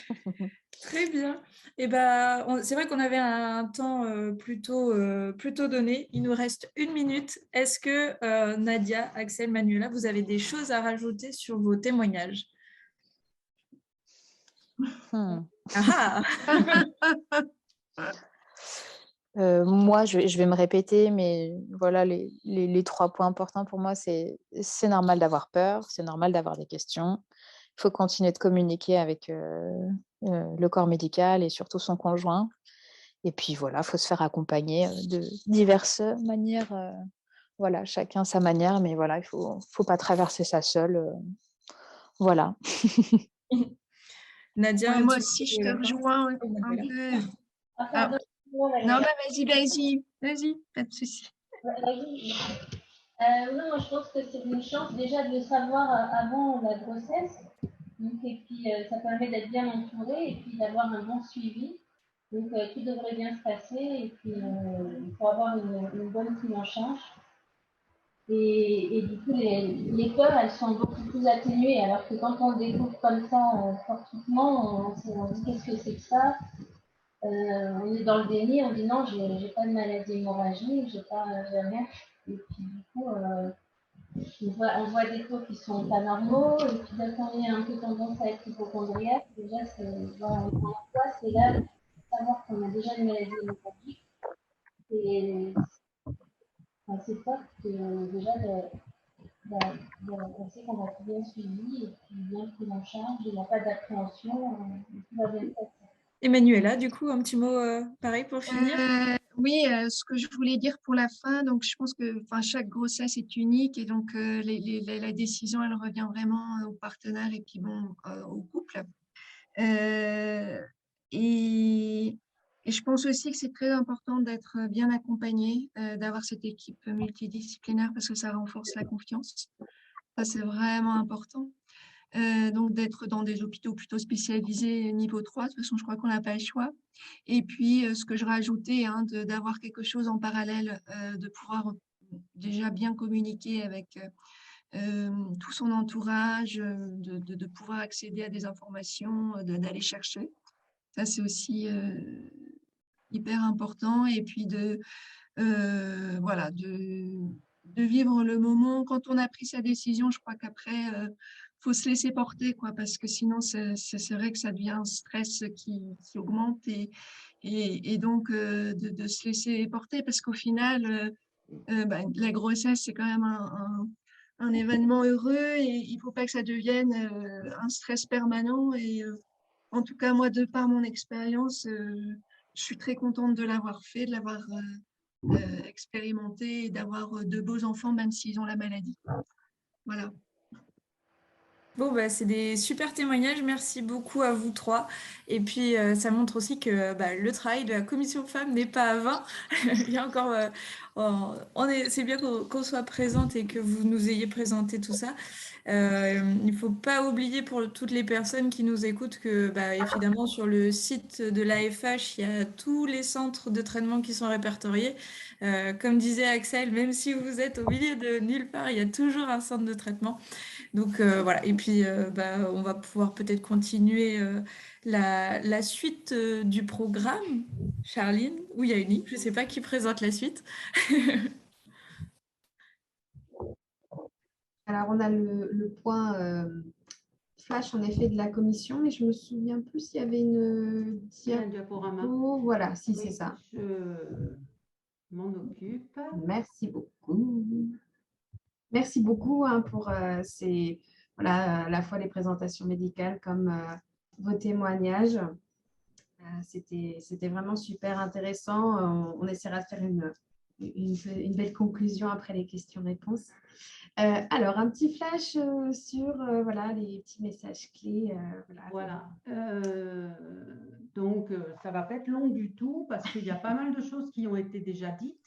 Très bien. Et c'est vrai qu'on avait un temps plutôt donné. Il nous reste 1 minute. Est-ce que Nadia, Axel, Manuela, vous avez des choses à rajouter sur vos témoignages? Ah Moi, je vais me répéter, mais voilà, les 3 points importants pour moi, c'est normal d'avoir peur, c'est normal d'avoir des questions. Il faut continuer de communiquer avec le corps médical et surtout son conjoint. Et puis voilà, il faut se faire accompagner de diverses manières. Voilà, chacun sa manière, mais voilà, il faut pas traverser ça seul. Voilà. Nadia, Ouais, moi aussi, je te rejoins un peu. Ah. Non, vas-y, pas de souci. Non, moi je pense que c'est une chance déjà de le savoir avant la grossesse. Donc, et puis ça permet d'être bien entouré et puis d'avoir un bon suivi. Donc tout devrait bien se passer et puis il faut avoir une bonne prise en charge. Et du coup, les peurs, elles sont beaucoup plus atténuées. Alors que quand on le découvre comme ça, fortuitement, on se dit qu'est-ce que c'est que ça? On est dans le déni, on dit non, j'ai pas de maladie hémorragique, j'ai pas rien. Et puis du coup, on voit des taux qui sont pas normaux, et puis dès qu'on est un peu tendance à être hypochondriaque, déjà, voilà, c'est là de savoir qu'on a déjà une maladie hémorragique. Et c'est top que déjà on sait qu'on va être bien suivi et puis bien pris en charge, il n'y a pas d'appréhension, tout va bien se passer. Emmanuela, du coup, un petit mot pareil pour finir? Oui, ce que je voulais dire pour la fin, donc je pense que chaque grossesse est unique et donc la décision, elle revient vraiment au partenaire et puis bon, au couple. Et je pense aussi que c'est très important d'être bien accompagné, d'avoir cette équipe multidisciplinaire parce que ça renforce la confiance. Ça, c'est vraiment important. Donc d'être dans des hôpitaux plutôt spécialisés niveau 3, de toute façon je crois qu'on n'a pas le choix. Et puis ce que je rajoutais, d'avoir quelque chose en parallèle, de pouvoir déjà bien communiquer avec tout son entourage, de pouvoir accéder à des informations, d'aller chercher. Ça c'est aussi hyper important. Et puis voilà, de vivre le moment. Quand on a pris sa décision, je crois qu'après, faut se laisser porter, quoi, parce que sinon, c'est vrai que ça devient un stress qui augmente et donc de se laisser porter, parce qu'au final, la grossesse, c'est quand même un événement heureux et il faut pas que ça devienne un stress permanent. Et en tout cas, moi, de par mon expérience, je suis très contente de l'avoir fait, de l'avoir expérimenté et d'avoir de beaux enfants, même s'ils ont la maladie. Voilà. Bon, c'est des super témoignages. Merci beaucoup à vous 3. Et puis, ça montre aussi que le travail de la commission femmes n'est pas à vain. Il y a encore, c'est bien qu'on soit présente et que vous nous ayez présenté tout ça. Il ne faut pas oublier pour toutes les personnes qui nous écoutent que, évidemment, sur le site de l'AFH, il y a tous les centres de traitement qui sont répertoriés. Comme disait Axel, même si vous êtes au milieu de nulle part, il y a toujours un centre de traitement. Donc voilà, et puis on va pouvoir peut-être continuer la suite du programme. Charline ou Yauni, je ne sais pas qui présente la suite. Alors, on a le point flash, en effet, de la commission, mais je me souviens plus s'il y avait une diaporama. Voilà, si, Oui, c'est ça. Je m'en occupe. Merci beaucoup. Merci beaucoup pour voilà, à la fois les présentations médicales comme vos témoignages. C'était vraiment super intéressant. On essaiera de faire une belle conclusion après les questions-réponses. Alors, un petit flash sur voilà, les petits messages clés. Voilà. Donc, ça ne va pas être long du tout parce qu'il y a pas mal de choses qui ont été déjà dites,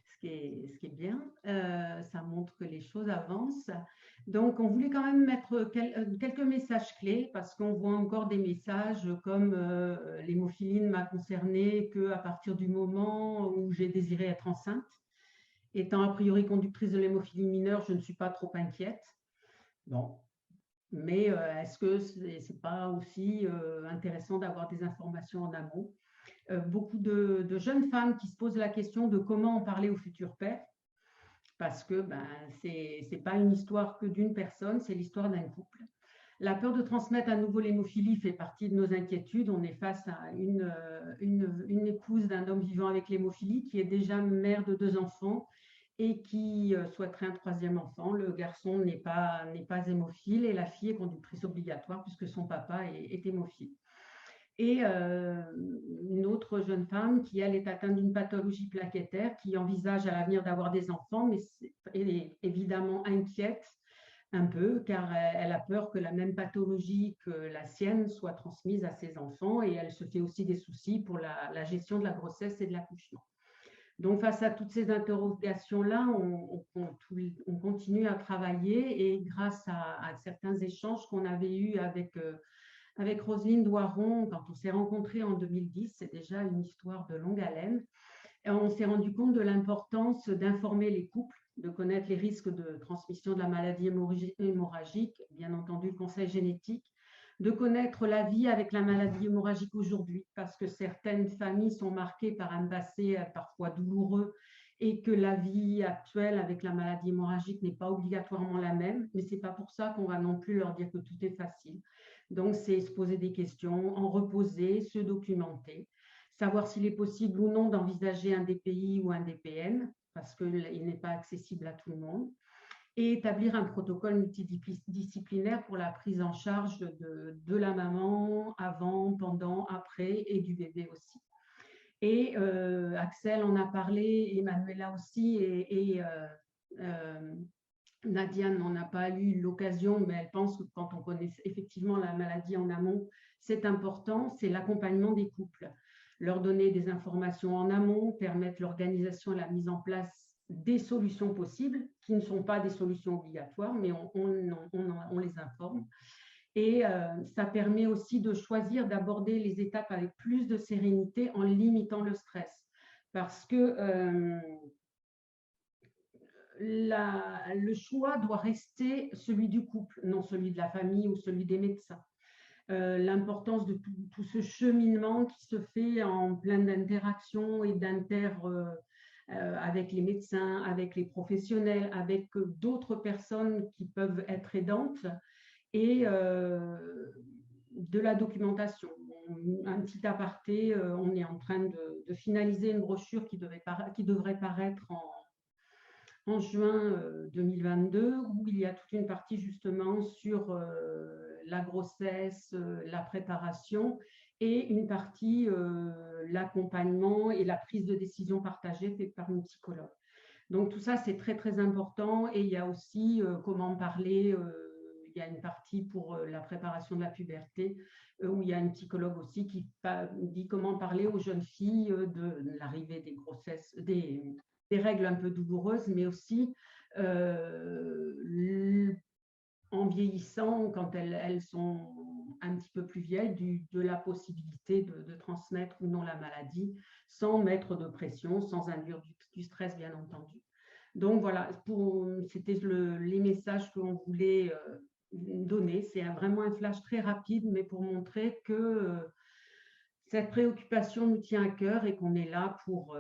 ce qui est bien. Ça montre que les choses avancent. Donc, on voulait quand même mettre quelques messages clés parce qu'on voit encore des messages comme l'hémophilie ne m'a concernée qu'à partir du moment où j'ai désiré être enceinte. Étant a priori conductrice de l'hémophilie mineure, je ne suis pas trop inquiète. Bon, mais est-ce que ce n'est pas aussi intéressant d'avoir des informations en amont? Beaucoup de jeunes femmes qui se posent la question de comment en parler au futur père, parce que ce n'est pas une histoire que d'une personne, c'est l'histoire d'un couple. La peur de transmettre à nouveau l'hémophilie fait partie de nos inquiétudes. On est face à une épouse d'un homme vivant avec l'hémophilie qui est déjà mère de 2 enfants et qui souhaiterait un 3e enfant. Le garçon n'est pas hémophile et la fille est conductrice obligatoire puisque son papa est hémophile. Et une autre jeune femme qui, elle, est atteinte d'une pathologie plaquettaire, qui envisage à l'avenir d'avoir des enfants, mais elle est évidemment inquiète un peu, car elle a peur que la même pathologie que la sienne soit transmise à ses enfants et elle se fait aussi des soucis pour la gestion de la grossesse et de l'accouchement. Donc, face à toutes ces interrogations-là, on continue à travailler et grâce à certains échanges qu'on avait eus avec Roselyne Doiron, quand on s'est rencontrés en 2010, c'est déjà une histoire de longue haleine, et on s'est rendu compte de l'importance d'informer les couples, de connaître les risques de transmission de la maladie hémorragique, bien entendu le conseil génétique, de connaître la vie avec la maladie hémorragique aujourd'hui, parce que certaines familles sont marquées par un passé parfois douloureux et que la vie actuelle avec la maladie hémorragique n'est pas obligatoirement la même, mais ce n'est pas pour ça qu'on va non plus leur dire que tout est facile. Donc, c'est se poser des questions, en reposer, se documenter, savoir s'il est possible ou non d'envisager un DPI ou un DPN, parce qu'il n'est pas accessible à tout le monde, et établir un protocole multidisciplinaire pour la prise en charge de la maman avant, pendant, après et du bébé aussi. Et Axel en a parlé, Emmanuela aussi, et Nadia n'en a pas eu l'occasion, mais elle pense que quand on connaît effectivement la maladie en amont, c'est important, c'est l'accompagnement des couples. Leur donner des informations en amont, permettre l'organisation et la mise en place des solutions possibles, qui ne sont pas des solutions obligatoires, mais on les informe. Et ça permet aussi de choisir d'aborder les étapes avec plus de sérénité en limitant le stress. Parce que le choix doit rester celui du couple, non celui de la famille ou celui des médecins. L'importance de tout ce cheminement qui se fait en plein d'interactions et avec les médecins, avec les professionnels, avec d'autres personnes qui peuvent être aidantes et de la documentation. Un petit aparté, on est en train de finaliser une brochure qui devrait paraître en juin 2022, où il y a toute une partie justement sur la grossesse, la préparation et une partie l'accompagnement et la prise de décision partagée faite par une psychologue. Donc tout ça, c'est très très important et il y a aussi comment parler, il y a une partie pour la préparation de la puberté où il y a une psychologue aussi qui dit comment parler aux jeunes filles de l'arrivée des grossesses, des règles un peu douloureuses, mais aussi en vieillissant, quand elles sont un petit peu plus vieilles, de la possibilité de transmettre ou non la maladie sans mettre de pression, sans induire du stress, bien entendu. Donc voilà, c'était les messages qu'on voulait donner. C'est vraiment un flash très rapide, mais pour montrer que cette préoccupation nous tient à cœur et qu'on est là pour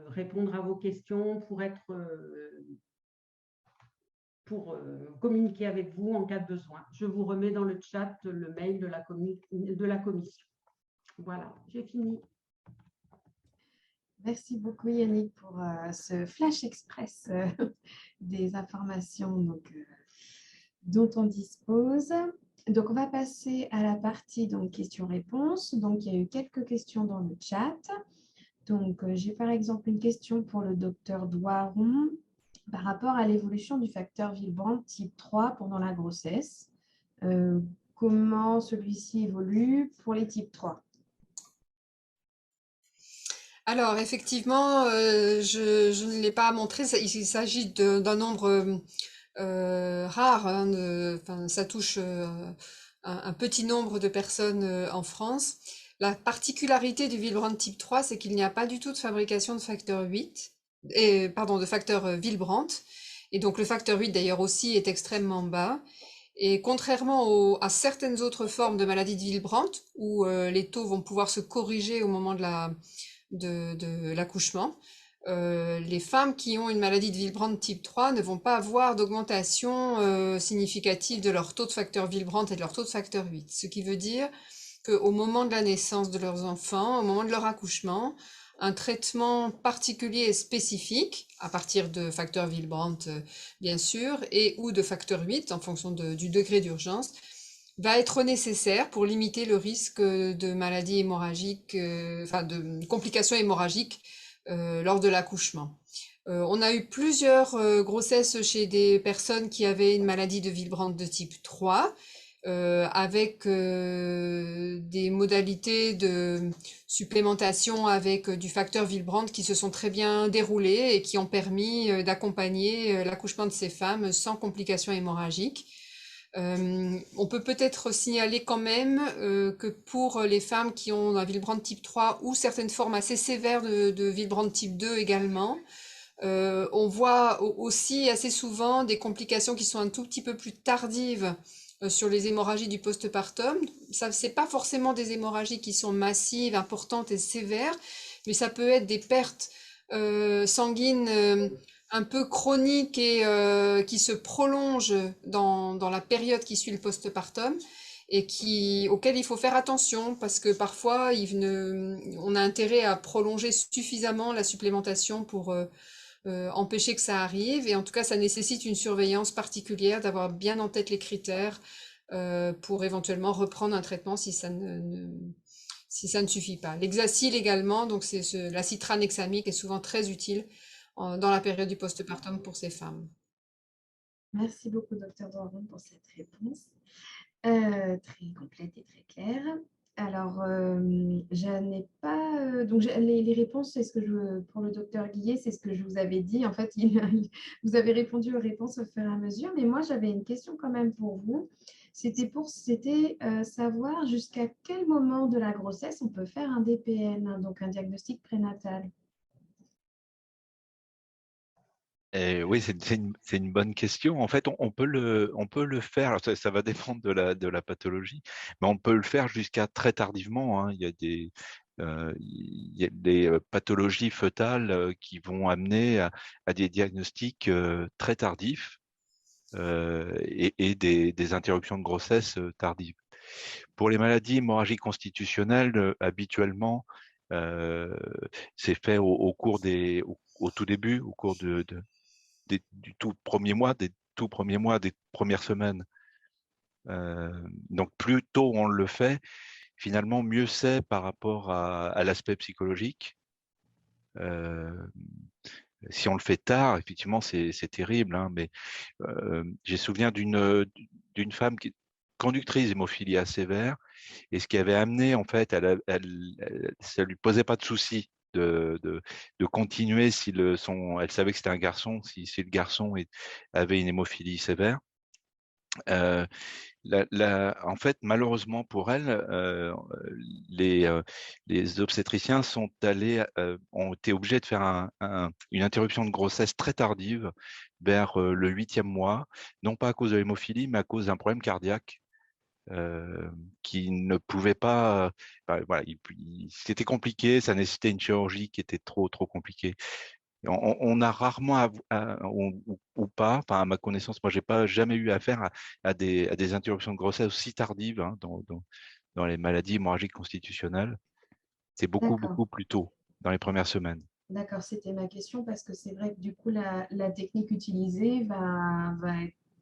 répondre à vos questions, pour communiquer avec vous en cas de besoin. Je vous remets dans le chat le mail de la commission. Voilà, j'ai fini. Merci beaucoup Yannick pour ce flash express des informations dont on dispose. Donc on va passer à la partie questions-réponses. Donc il y a eu quelques questions dans le chat. Donc j'ai par exemple une question pour le docteur Doiron par rapport à l'évolution du facteur Willebrand type 3 pendant la grossesse. Comment celui-ci évolue pour les types 3? Alors, effectivement, je ne l'ai pas montré. Il s'agit d'un nombre rare. Enfin, ça touche un petit nombre de personnes en France. La particularité du Willebrand type 3, c'est qu'il n'y a pas du tout de fabrication de facteur 8, de facteur Willebrand. Et donc, le facteur 8, d'ailleurs, aussi est extrêmement bas. Et contrairement à certaines autres formes de maladie de Willebrand, où les taux vont pouvoir se corriger au moment de l'accouchement, les femmes qui ont une maladie de Willebrand type 3 ne vont pas avoir d'augmentation significative de leur taux de facteur Willebrand et de leur taux de facteur 8. Ce qui veut dire qu'au moment de la naissance de leurs enfants, au moment de leur accouchement, un traitement particulier et spécifique, à partir de facteur Willebrand bien sûr, et ou de facteur 8 en fonction du degré d'urgence, va être nécessaire pour limiter le risque de maladies hémorragiques, de complications hémorragiques lors de l'accouchement. On a eu plusieurs grossesses chez des personnes qui avaient une maladie de Willebrand de type 3, avec des modalités de supplémentation avec du facteur Willebrand qui se sont très bien déroulées et qui ont permis d'accompagner l'accouchement de ces femmes sans complications hémorragiques. On peut peut-être signaler quand même que pour les femmes qui ont un Willebrand type 3 ou certaines formes assez sévères de Willebrand type 2 également, on voit aussi assez souvent des complications qui sont un tout petit peu plus tardives sur les hémorragies du postpartum. Ça, c'est pas forcément des hémorragies qui sont massives, importantes et sévères, mais ça peut être des pertes sanguines un peu chroniques et qui se prolongent dans la période qui suit le postpartum et auxquelles il faut faire attention parce que parfois on a intérêt à prolonger suffisamment la supplémentation pour empêcher que ça arrive, et en tout cas ça nécessite une surveillance particulière, d'avoir bien en tête les critères pour éventuellement reprendre un traitement si ça ne suffit pas. L'hexacil également, donc c'est la citranexamide est souvent très utile dans la période du postpartum pour ces femmes. Merci beaucoup, Dr Doiron, pour cette réponse très complète et très claire. Alors, je n'ai pas... donc, les réponses, pour le docteur Guillet, c'est ce que je vous avais dit. En fait, vous avez répondu aux réponses au fur et à mesure. Mais moi, j'avais une question quand même pour vous. C'était savoir jusqu'à quel moment de la grossesse on peut faire un DPN, donc un diagnostic prénatal. Oui, c'est une bonne question. En fait, on peut le faire. Alors, ça va dépendre de la pathologie, mais on peut le faire jusqu'à très tardivement, hein. Il y a des pathologies fœtales qui vont amener à des diagnostics très tardifs et des interruptions de grossesse tardives. Pour les maladies hémorragiques constitutionnelles, habituellement, c'est fait au tout début, au cours des tout premiers mois, des premières semaines. Donc plus tôt on le fait, finalement mieux c'est par rapport à l'aspect psychologique. Si on le fait tard, effectivement c'est terrible, hein, mais j'ai souvenir d'une femme qui conductrice d'hémophilie sévère, et ce qui avait amené, en fait, ça lui posait pas de souci de continuer si elle savait que c'était un garçon, si le garçon avait une hémophilie sévère. En fait, malheureusement pour elle, les obstétriciens ont été obligés de faire une interruption de grossesse très tardive, vers le 8e mois, non pas à cause de l'hémophilie, mais à cause d'un problème cardiaque. Qui ne pouvait pas, voilà, c'était compliqué, ça nécessitait une chirurgie qui était trop compliquée. On a rarement, ou pas, enfin, à ma connaissance, moi, j'ai pas jamais eu affaire à des interruptions de grossesse aussi tardives, hein, dans les maladies hémorragiques constitutionnelles. C'est beaucoup D'accord. plus tôt, dans les premières semaines. D'accord, c'était ma question parce que c'est vrai que du coup, la technique utilisée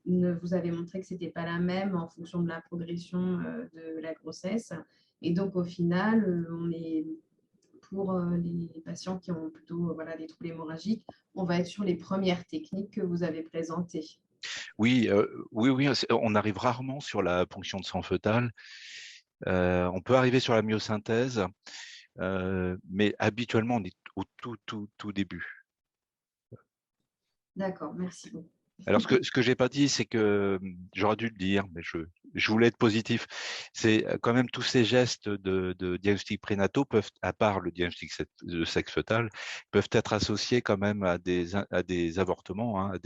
vous avez montré que ce n'était pas la même en fonction de la progression de la grossesse. Et donc, au final, on est pour les patients qui ont plutôt voilà, des troubles hémorragiques, on va être sur les premières techniques que vous avez présentées. Oui, on arrive rarement sur la ponction de sang fœtal. On peut arriver sur la myosynthèse, mais habituellement, on est au tout début. D'accord, merci beaucoup. Alors, ce que j'ai pas dit, c'est que j'aurais dû le dire, mais je voulais être positif. C'est quand même tous ces gestes de diagnostic prénataux peuvent, à part le diagnostic de sexe fœtal, peuvent être associés quand même à des avortements, hein,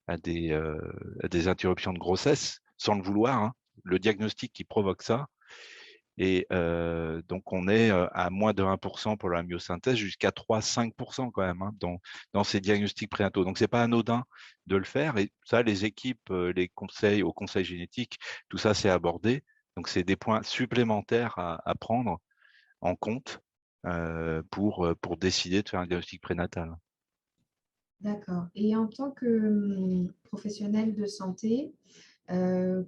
à des interruptions de grossesse, sans le vouloir. Hein. Le diagnostic qui provoque ça. Et donc, on est à moins de 1% pour la myosynthèse, jusqu'à 3-5% quand même, hein, dans ces diagnostics prénataux. Donc, c'est pas anodin de le faire. Et ça, les équipes, les conseils au conseil génétique, tout ça, c'est abordé. Donc, c'est des points supplémentaires à prendre en compte pour décider de faire un diagnostic prénatal. D'accord. Et en tant que professionnel de santé,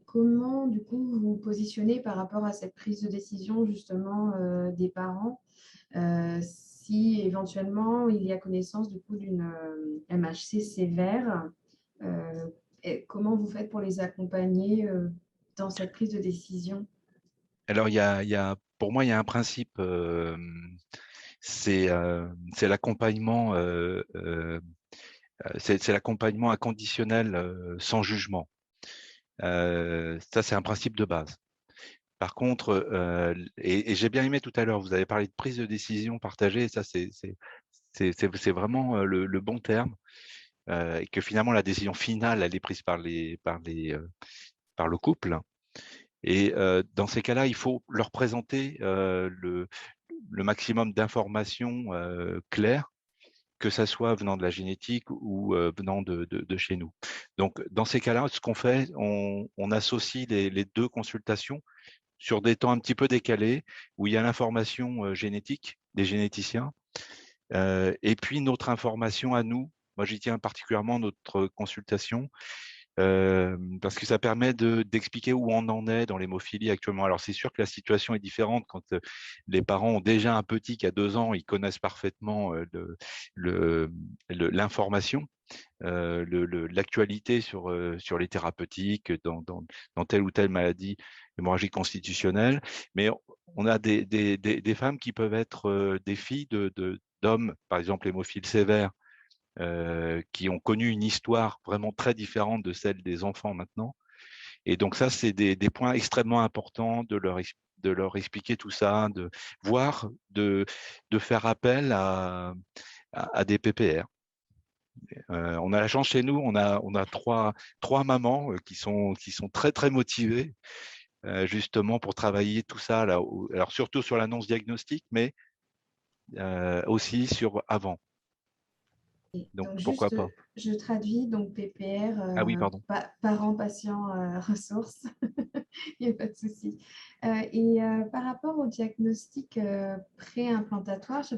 comment, du coup, vous vous positionnez par rapport à cette prise de décision, justement, des parents, si éventuellement il y a connaissance, du coup, d'une MHC sévère, comment vous faites pour les accompagner dans cette prise de décision? Alors, pour moi, il y a un principe, c'est l'accompagnement, c'est l'accompagnement inconditionnel, sans jugement. Ça, c'est un principe de base. Par contre, et j'ai bien aimé tout à l'heure, vous avez parlé de prise de décision partagée, et ça, c'est vraiment le bon terme, et que finalement, la décision finale, elle est prise par le couple. Et dans ces cas-là, il faut leur présenter le maximum d'informations claires, que ça soit venant de la génétique ou venant de chez nous. Donc, dans ces cas-là, ce qu'on fait, on associe les deux consultations sur des temps un petit peu décalés, où il y a l'information génétique des généticiens, et puis notre information à nous. Moi, j'y tiens particulièrement, notre consultation, parce que ça permet d'expliquer où on en est dans l'hémophilie actuellement. Alors, c'est sûr que la situation est différente quand les parents ont déjà un petit qui a 2 ans, ils connaissent parfaitement l'information, l'actualité sur les thérapeutiques dans telle ou telle maladie hémorragique constitutionnelle. Mais on a des femmes qui peuvent être des filles d'hommes, par exemple hémophiles sévères, qui ont connu une histoire vraiment très différente de celle des enfants maintenant. Et donc ça, c'est des points extrêmement importants de leur expliquer tout ça, voire de faire appel à des PPR. On a la chance chez nous, on a trois mamans qui sont très très motivées, justement pour travailler tout ça là, alors surtout sur l'annonce diagnostique, mais aussi sur avant. Donc pourquoi pas. Je traduis donc PPR, Ah oui, pardon. parents, patients, ressources. Il n'y a pas de souci. Par rapport au diagnostic pré-implantatoire, j'ai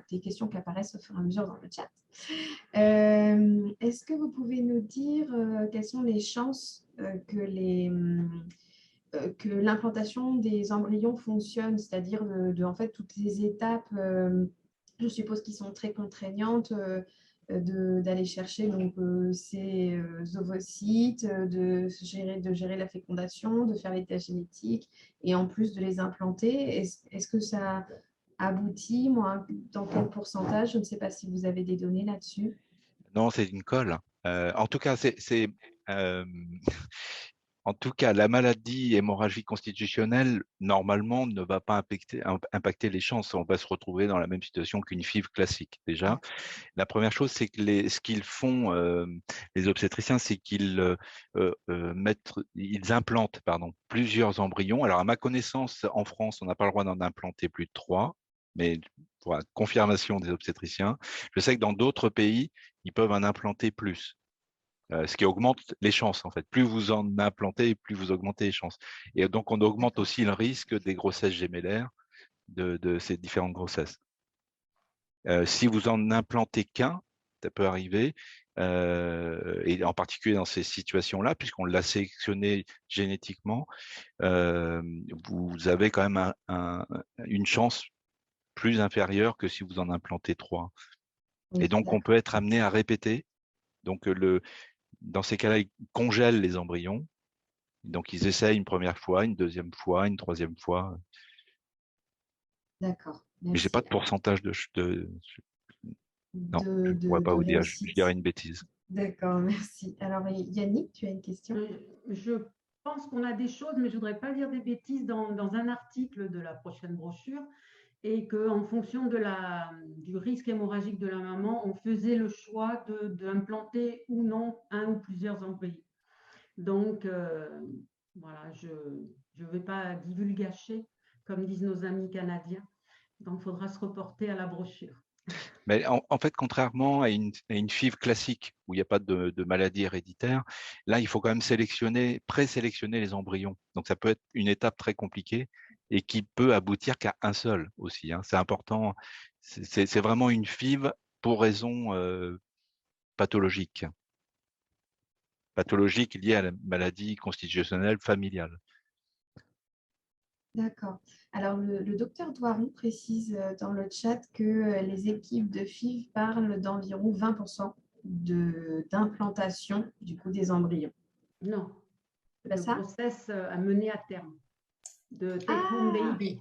des questions qui apparaissent au fur et à mesure dans le chat. Est-ce que vous pouvez nous dire quelles sont les chances que l'implantation des embryons fonctionne, c'est-à-dire en fait toutes les étapes, je suppose, qui sont très contraignantes, d'aller chercher donc, ces ovocytes, de gérer la fécondation, de faire les tests génétiques et en plus de les implanter. Est-ce que ça aboutit, moi, dans quel pourcentage? Je ne sais pas si vous avez des données là-dessus. Non, c'est une colle. En tout cas, En tout cas, la maladie hémorragique constitutionnelle, normalement, ne va pas impacter les chances. On va se retrouver dans la même situation qu'une FIV classique, déjà. La première chose, c'est que ce qu'ils font, les obstétriciens, c'est qu'ils ils implantent plusieurs embryons. Alors, à ma connaissance, en France, on n'a pas le droit d'en implanter plus de 3, mais pour la confirmation des obstétriciens, je sais que dans d'autres pays, ils peuvent en implanter plus. Ce qui augmente les chances, en fait. Plus vous en implantez, plus vous augmentez les chances. Et donc, on augmente aussi le risque des grossesses gémellaires de ces différentes grossesses. Si vous en implantez qu'un, ça peut arriver, et en particulier dans ces situations-là, puisqu'on l'a sélectionné génétiquement, vous avez quand même une chance plus inférieure que si vous en implantez 3. Et donc, on peut être amené à répéter. Donc, dans ces cas-là, ils congèlent les embryons. Donc, ils essayent une première fois, une deuxième fois, une troisième fois. D'accord. Mais je n'ai pas de pourcentage non, je ne pourrais pas vous dire, je dirais une bêtise. D'accord, merci. Alors, Yannick, tu as une question? Je pense qu'on a des choses, mais je ne voudrais pas dire des bêtises dans un article de la prochaine brochure, et qu'en fonction du risque hémorragique de la maman, on faisait le choix d'implanter ou non un ou plusieurs embryons. Donc, voilà, je ne vais pas divulgacher, comme disent nos amis canadiens. Donc, il faudra se reporter à la brochure. Mais en fait, contrairement à une FIV classique où il n'y a pas de maladie héréditaire, là, il faut quand même présélectionner les embryons. Donc, ça peut être une étape très compliquée et qui peut aboutir qu'à un seul aussi. C'est important. C'est vraiment une FIV pour raison pathologique liée à la maladie constitutionnelle familiale. D'accord. Alors, le docteur Doiron précise dans le chat que les équipes de FIV parlent d'environ 20% d'implantation du coup des embryons. Non, de grossesse à mener à terme, de take-home baby.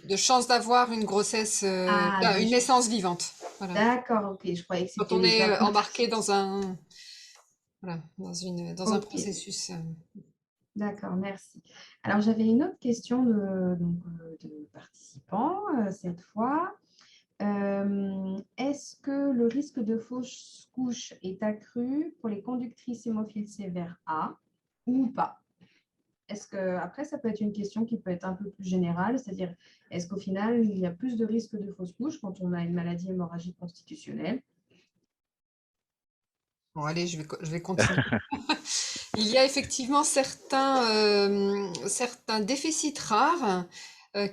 De chance d'avoir une grossesse, une naissance vivante. Voilà. D'accord, ok. Je croyais que c'était... Quand on est embarqué dans un processus. D'accord, merci. Alors, j'avais une autre question de participants cette fois. Est-ce que le risque de fausse couche est accru pour les conductrices hémophiles sévères A ou pas? Est-ce que, après, ça peut être une question qui peut être un peu plus générale, c'est-à-dire, est-ce qu'au final, il y a plus de risque de fausse couche quand on a une maladie hémorragique constitutionnelle? Bon, allez, je vais continuer. Il y a effectivement certains déficits rares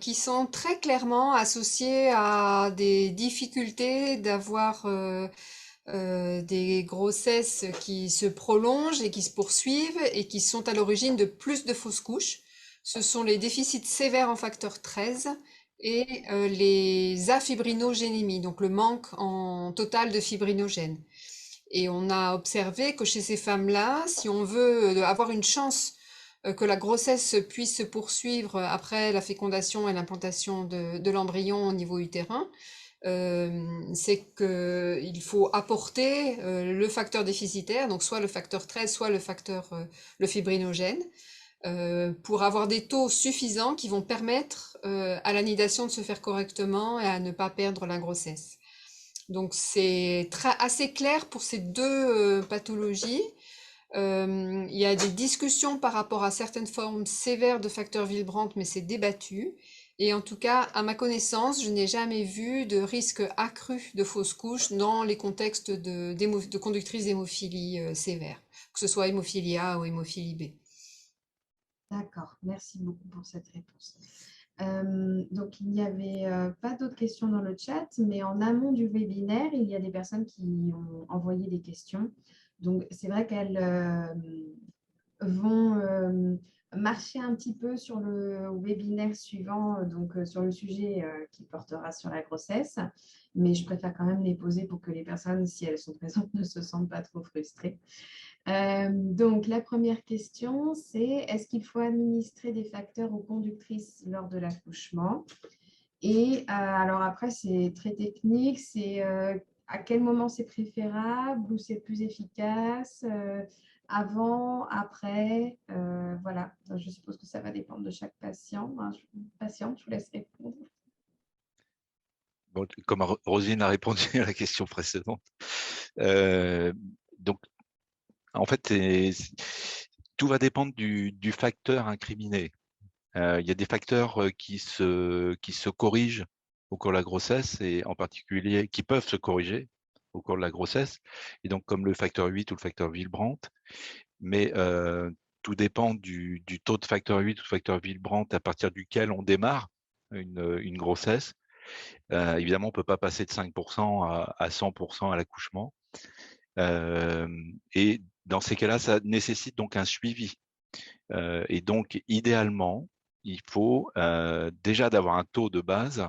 qui sont très clairement associés à des difficultés d'avoir des grossesses qui se prolongent et qui se poursuivent et qui sont à l'origine de plus de fausses couches. Ce sont les déficits sévères en facteur 13 et les afibrinogenémies, donc le manque en total de fibrinogènes. Et on a observé que chez ces femmes-là, si on veut avoir une chance que la grossesse puisse se poursuivre après la fécondation et l'implantation de l'embryon au niveau utérin, c'est qu'il faut apporter le facteur déficitaire, donc soit le facteur 13, soit le fibrinogène, pour avoir des taux suffisants qui vont permettre à l'anidation de se faire correctement et à ne pas perdre la grossesse. Donc c'est assez clair pour ces deux pathologies. Il y a des discussions par rapport à certaines formes sévères de facteur Willebrand, mais c'est débattu. Et en tout cas, à ma connaissance, je n'ai jamais vu de risque accru de fausse couche dans les contextes de conductrices d'hémophilie sévère, que ce soit hémophilie A ou hémophilie B. D'accord, merci beaucoup pour cette réponse. Donc, il n'y avait pas d'autres questions dans le chat, mais en amont du webinaire, il y a des personnes qui ont envoyé des questions. Donc, c'est vrai qu'elles vont marcher un petit peu sur le webinaire suivant, donc sur le sujet qui portera sur la grossesse, mais je préfère quand même les poser pour que les personnes, si elles sont présentes, ne se sentent pas trop frustrées. Donc, la première question, c'est est-ce qu'il faut administrer des facteurs aux conductrices lors de l'accouchement? Et alors après, c'est très technique, c'est à quel moment c'est préférable ou c'est plus efficace, avant, après, voilà. Je suppose que ça va dépendre de chaque patient. Patiente, je vous laisse répondre. Bon, comme Rosine a répondu à la question précédente. Donc, en fait, tout va dépendre du facteur incriminé. Il y a des facteurs qui se corrigent au cours de la grossesse et en particulier qui peuvent se corriger au cours de la grossesse. Et donc, comme le facteur 8 ou le facteur Willebrand, mais tout dépend du taux de facteur 8 ou de facteur Willebrand à partir duquel on démarre une grossesse. Évidemment, on ne peut pas passer de 5% à 100% à l'accouchement. Et dans ces cas-là, ça nécessite donc un suivi. Et donc, idéalement, il faut déjà d'avoir un taux de base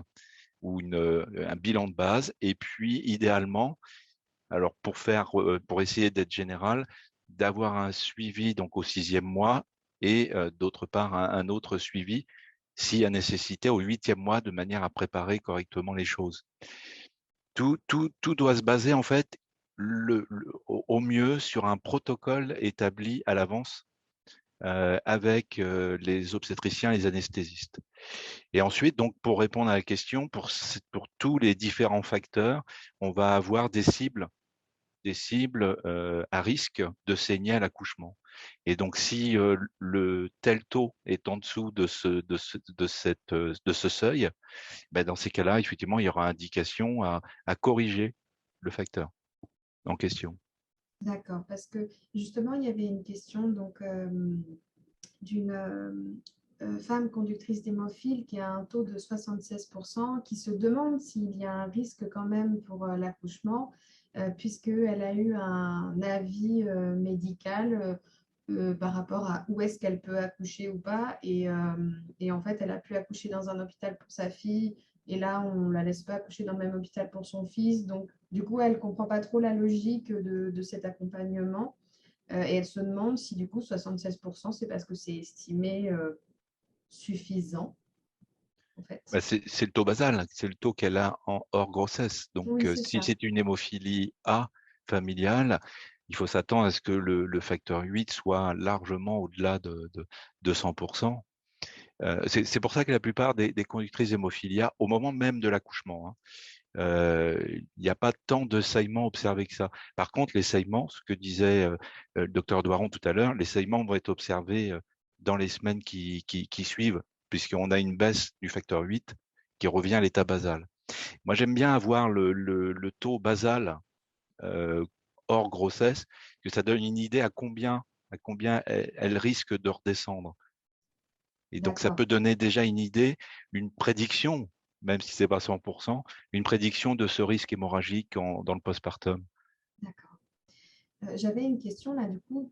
ou un bilan de base. Et puis, idéalement, alors pour essayer d'être général, d'avoir un suivi donc au 6e mois et d'autre part un autre suivi s'il y a nécessité au 8e mois de manière à préparer correctement les choses. Tout doit se baser en fait au mieux sur un protocole établi à l'avance avec les obstétriciens, les anesthésistes. Et ensuite, donc, pour répondre à la question, pour tous les différents facteurs, on va avoir des cibles à risque de saigner à l'accouchement. Et donc, si le tel taux est en dessous de ce seuil, ben dans ces cas-là, effectivement, il y aura indication à corriger le facteur en question. D'accord, parce que justement, il y avait une question donc, d'une femme conductrice d'hémophile qui a un taux de 76%, qui se demande s'il y a un risque quand même pour l'accouchement, puisqu'elle a eu un avis médical par rapport à où est-ce qu'elle peut accoucher ou pas. Et en fait, elle a pu accoucher dans un hôpital pour sa fille. Et là, on ne la laisse pas accoucher dans le même hôpital pour son fils. Donc, du coup, elle ne comprend pas trop la logique de cet accompagnement. Et elle se demande si, du coup, 76%, c'est parce que c'est estimé suffisant, en fait. Bah, c'est le taux basal, c'est le taux qu'elle a hors grossesse. Donc, Oui, si c'est une hémophilie A familiale, il faut s'attendre à ce que le facteur 8 soit largement au-delà de 100%. C'est pour ça que la plupart des conductrices d'hémophilia, au moment même de l'accouchement, il n'y a pas tant de saignements observés que ça. Par contre, les saignements, ce que disait le docteur Doiron tout à l'heure, les saignements vont être observés dans les semaines qui suivent, puisqu'on a une baisse du facteur 8 qui revient à l'état basal. Moi, j'aime bien avoir le taux basal hors grossesse, que ça donne une idée à combien elle risque de redescendre. Et donc, ça peut donner déjà une idée, une prédiction, même si ce n'est pas 100%, une prédiction de ce risque hémorragique dans le postpartum. D'accord. J'avais une question là, du coup,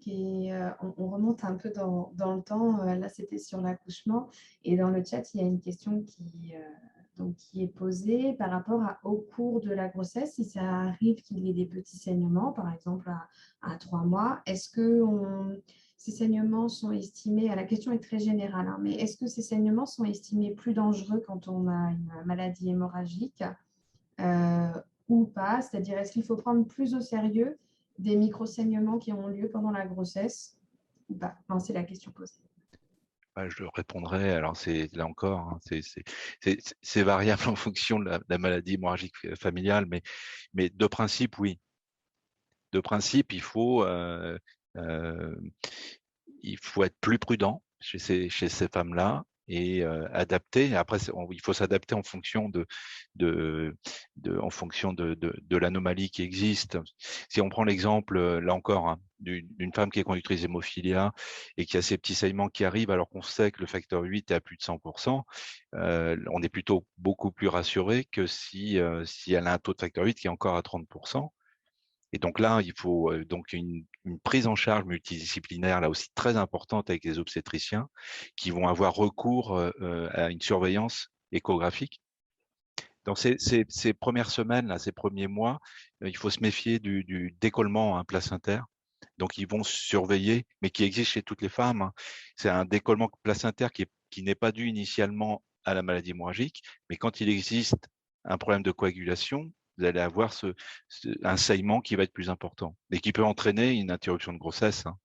on remonte un peu dans le temps. Là, c'était sur l'accouchement. Et dans le chat, il y a une question qui est posée par rapport au cours de la grossesse. Si ça arrive qu'il y ait des petits saignements, par exemple à 3 mois, est-ce que ces saignements sont estimés, la question est très générale, hein, mais est-ce que ces saignements sont estimés plus dangereux quand on a une maladie hémorragique ou pas? C'est-à-dire, est-ce qu'il faut prendre plus au sérieux des micro-saignements qui ont lieu pendant la grossesse ou pas? Enfin, c'est la question posée. Je répondrai, alors là encore, hein, c'est variable en fonction de la maladie hémorragique familiale, mais de principe, oui. De principe, il faut être plus prudent chez ces femmes-là et adapter. Après, il faut s'adapter en fonction de l'anomalie qui existe. Si on prend l'exemple, là encore, hein, d'une femme qui est conductrice d'hémophilia et qui a ces petits saignements qui arrivent alors qu'on sait que le facteur 8 est à plus de 100%, on est plutôt beaucoup plus rassuré que si elle a un taux de facteur 8 qui est encore à 30%. Et donc là, il faut donc une prise en charge multidisciplinaire, là aussi très importante avec les obstétriciens, qui vont avoir recours à une surveillance échographique. Dans ces premières semaines, là, ces premiers mois, il faut se méfier du décollement placentaire. Donc, ils vont surveiller, mais qui existe chez toutes les femmes. Hein. C'est un décollement placentaire qui n'est pas dû initialement à la maladie hémorragique, mais quand il existe un problème de coagulation, Vous allez avoir un saignement qui va être plus important et qui peut entraîner une interruption de grossesse, hein.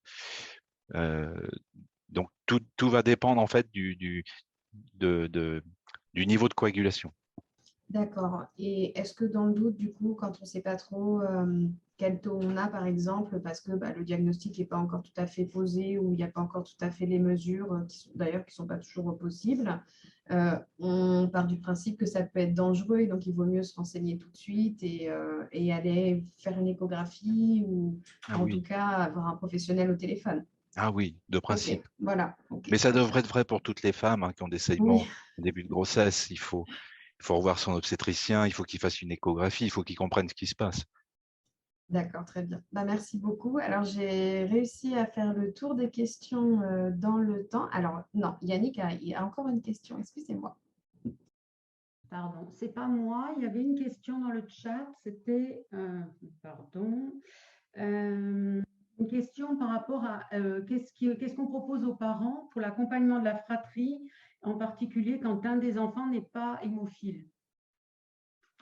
Donc, tout va dépendre en fait du niveau de coagulation. D'accord. Et est-ce que dans le doute, du coup, quand on ne sait pas trop quel taux on a, par exemple, parce que le diagnostic n'est pas encore tout à fait posé ou il n'y a pas encore tout à fait les mesures, qui ne sont pas toujours possibles, on part du principe que ça peut être dangereux et donc il vaut mieux se renseigner tout de suite et aller faire une échographie ou Ah en oui, tout cas avoir un professionnel au téléphone. ah oui, de Ok, principe. voilà. Ok. Mais ça devrait être vrai pour toutes les femmes, hein, qui ont des Oui. saignements au début de grossesse. Il faut revoir son obstétricien, il faut qu'il fasse une échographie, il faut qu'il comprenne ce qui se passe. D'accord, très bien. Merci beaucoup. Alors, j'ai réussi à faire le tour des questions dans le temps. Alors, non, Yannick il a encore une question, excusez-moi. Pardon, c'est pas moi. Il y avait une question dans le chat. C'était, pardon, une question par rapport à qu'est-ce qu'on propose aux parents pour l'accompagnement de la fratrie, en particulier quand un des enfants n'est pas hémophile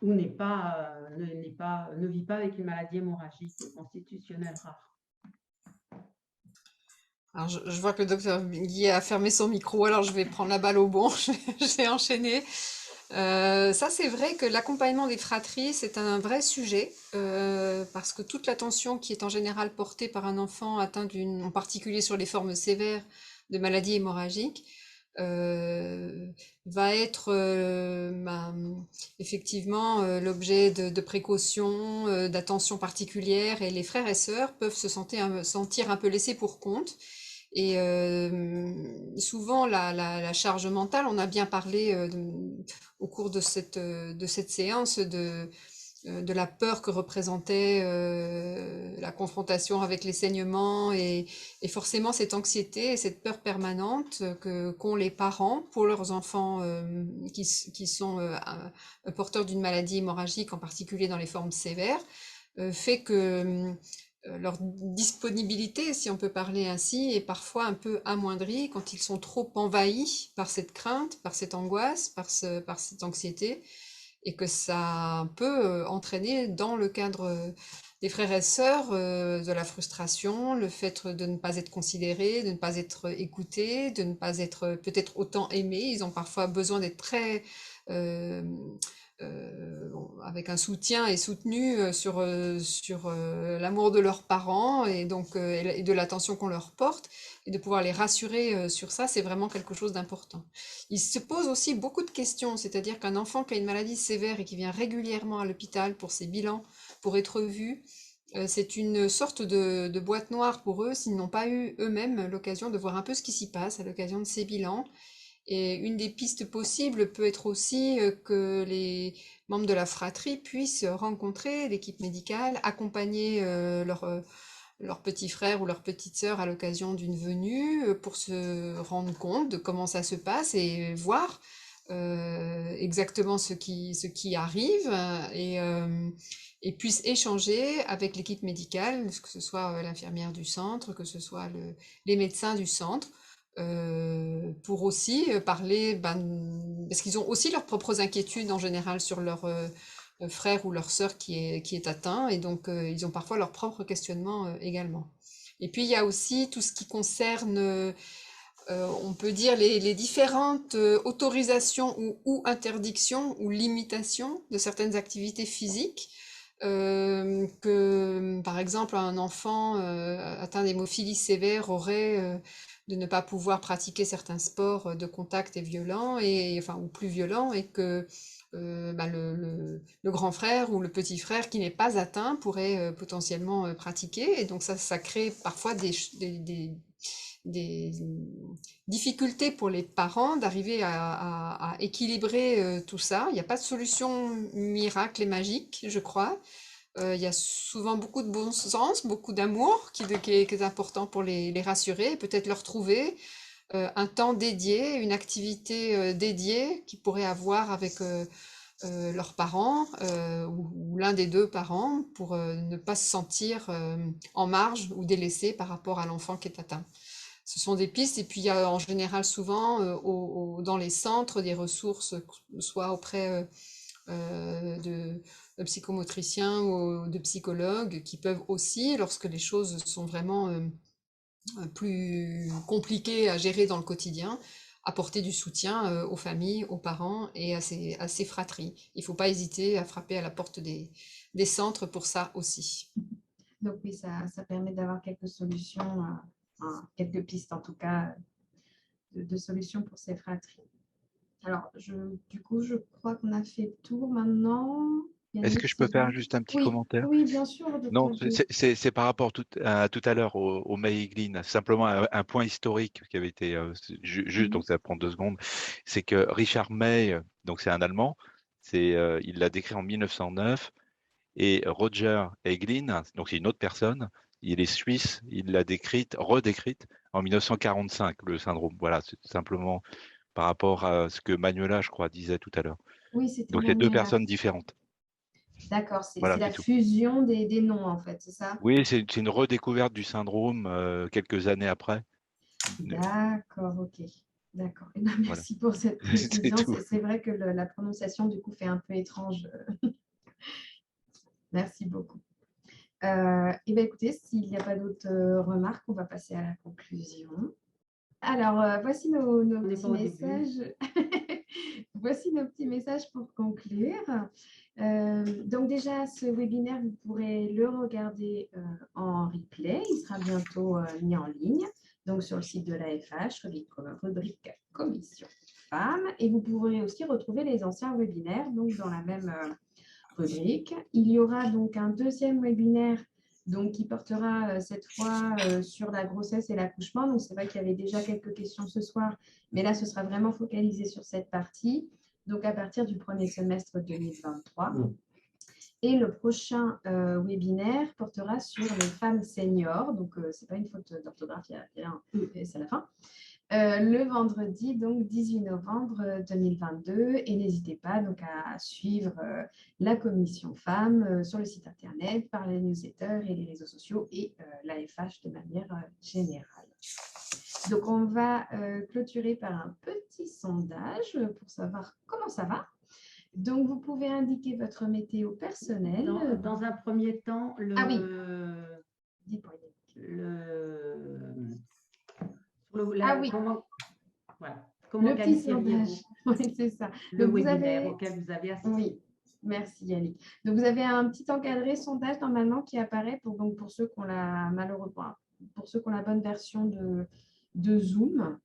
ou ne vit pas avec une maladie hémorragique constitutionnelle rare. Alors, je vois que le docteur Guy a fermé son micro, alors je vais prendre la balle au bon, je vais enchaîner. Ça, c'est vrai que l'accompagnement des fratries, c'est un vrai sujet, parce que toute l'attention qui est en général portée par un enfant atteint en particulier sur les formes sévères de maladies hémorragiques, va être effectivement l'objet de précautions, d'attention particulière, et les frères et sœurs peuvent se sentir un peu laissés pour compte. Et souvent, la charge mentale, on a bien parlé au cours de cette séance de la peur que représentait la confrontation avec les saignements et forcément cette anxiété et cette peur permanente qu'ont les parents pour leurs enfants qui sont porteurs d'une maladie hémorragique, en particulier dans les formes sévères, fait que leur disponibilité, si on peut parler ainsi, est parfois un peu amoindrie quand ils sont trop envahis par cette crainte, par cette angoisse, par cette anxiété, et que ça peut entraîner dans le cadre des frères et sœurs de la frustration, le fait de ne pas être considérés, de ne pas être écoutés, de ne pas être peut-être autant aimés. Ils ont parfois besoin d'être très avec un soutien et soutenu sur l'amour de leurs parents et donc et de l'attention qu'on leur porte, et de pouvoir les rassurer sur ça, c'est vraiment quelque chose d'important. Il se pose aussi beaucoup de questions, c'est-à-dire qu'un enfant qui a une maladie sévère et qui vient régulièrement à l'hôpital pour ses bilans, pour être vu, c'est une sorte de boîte noire pour eux s'ils n'ont pas eu eux-mêmes l'occasion de voir un peu ce qui s'y passe à l'occasion de ces bilans. Et une des pistes possibles peut être aussi que les membres de la fratrie puissent rencontrer l'équipe médicale, accompagner leur petit frère ou leur petite sœur à l'occasion d'une venue pour se rendre compte de comment ça se passe et voir exactement ce qui arrive et puissent échanger avec l'équipe médicale, que ce soit l'infirmière du centre, que ce soit les médecins du centre, pour aussi parler, parce qu'ils ont aussi leurs propres inquiétudes en général sur leur frère ou leur sœur qui est atteint, et donc ils ont parfois leurs propres questionnements également. Et puis il y a aussi tout ce qui concerne, on peut dire, les différentes autorisations ou interdictions ou limitations de certaines activités physiques. Que par exemple un enfant atteint d'hémophilie sévère aurait de ne pas pouvoir pratiquer certains sports de contact et violents, ou plus violents, et que le grand frère ou le petit frère qui n'est pas atteint pourrait potentiellement pratiquer. Et donc ça crée parfois des difficultés pour les parents d'arriver à équilibrer tout ça. Il n'y a pas de solution miracle et magique, je crois. Il y a souvent beaucoup de bon sens, beaucoup d'amour qui est important pour les rassurer, et peut-être leur trouver un temps dédié, une activité dédiée qu'ils pourraient avoir avec leurs parents ou l'un des deux parents pour ne pas se sentir en marge ou délaissé par rapport à l'enfant qui est atteint. Ce sont des pistes, et puis il y a en général souvent dans les centres des ressources, soit auprès de psychomotriciens ou de psychologues qui peuvent aussi, lorsque les choses sont vraiment plus compliquées à gérer dans le quotidien, apporter du soutien aux familles, aux parents et à ces fratries. Il ne faut pas hésiter à frapper à la porte des centres pour ça aussi. Donc oui, ça permet d'avoir quelques solutions, quelques pistes en tout cas, de solutions pour ces fratries. Alors, du coup, je crois qu'on a fait le tour maintenant. Est-ce que je peux faire juste un petit commentaire? Oui, bien sûr, Non, docteur. c'est par rapport à tout à l'heure au Maïgline. Simplement un point historique qui avait été juste, donc ça prend 2 secondes. C'est que Richard May, donc c'est un Allemand, il l'a décrit en 1909, et Roger Eiglin, donc c'est une autre personne, il est suisse, il l'a redécrite en 1945, le syndrome. Voilà, c'est simplement par rapport à ce que Manuela, je crois, disait tout à l'heure. Oui, c'était Donc c'est 2 Manuela. personnes différentes. D'accord, c'est Voilà, la c'est tout. fusion des noms, en fait, c'est ça? Oui, c'est une redécouverte du syndrome quelques années après. D'accord, ok. D'accord. Eh ben, Voilà. merci pour cette C'est précision. tout. C'est vrai que la prononciation, du coup, fait un peu étrange. Merci beaucoup. Eh bien, écoutez, s'il n'y a pas d'autres remarques, on va passer à la conclusion. Alors, voici nos petits messages. Voici nos petits messages pour conclure. Donc déjà, ce webinaire, vous pourrez le regarder en replay. Il sera bientôt mis en ligne, donc sur le site de l'AFH, rubrique Commission Femmes. Et vous pourrez aussi retrouver les anciens webinaires donc dans la même rubrique. Il y aura donc un deuxième webinaire donc, qui portera cette fois sur la grossesse et l'accouchement. Donc, c'est vrai qu'il y avait déjà quelques questions ce soir, mais là, ce sera vraiment focalisé sur cette partie. Donc, à partir du premier semestre 2023. Et le prochain webinaire portera sur les femmes seniors. Donc, ce n'est pas une faute d'orthographe, il y a un ES à la fin. Le vendredi, donc 18 novembre 2022. Et n'hésitez pas donc à suivre la commission femmes sur le site internet, par les newsletters et les réseaux sociaux et l'AFH de manière générale. Donc, on va clôturer par un petit sondage pour savoir comment ça va. Donc, vous pouvez indiquer votre météo personnelle. Dans un premier temps, Ah oui. Ah oui. Comment le petit sondage. Oui, c'est ça. Le webinaire auquel vous avez assisté. Oui, merci Yannick. Donc, vous avez un petit encadré sondage normalement qui apparaît pour ceux qui ont malheureusement, pour ceux qui ont la bonne version de Zoom.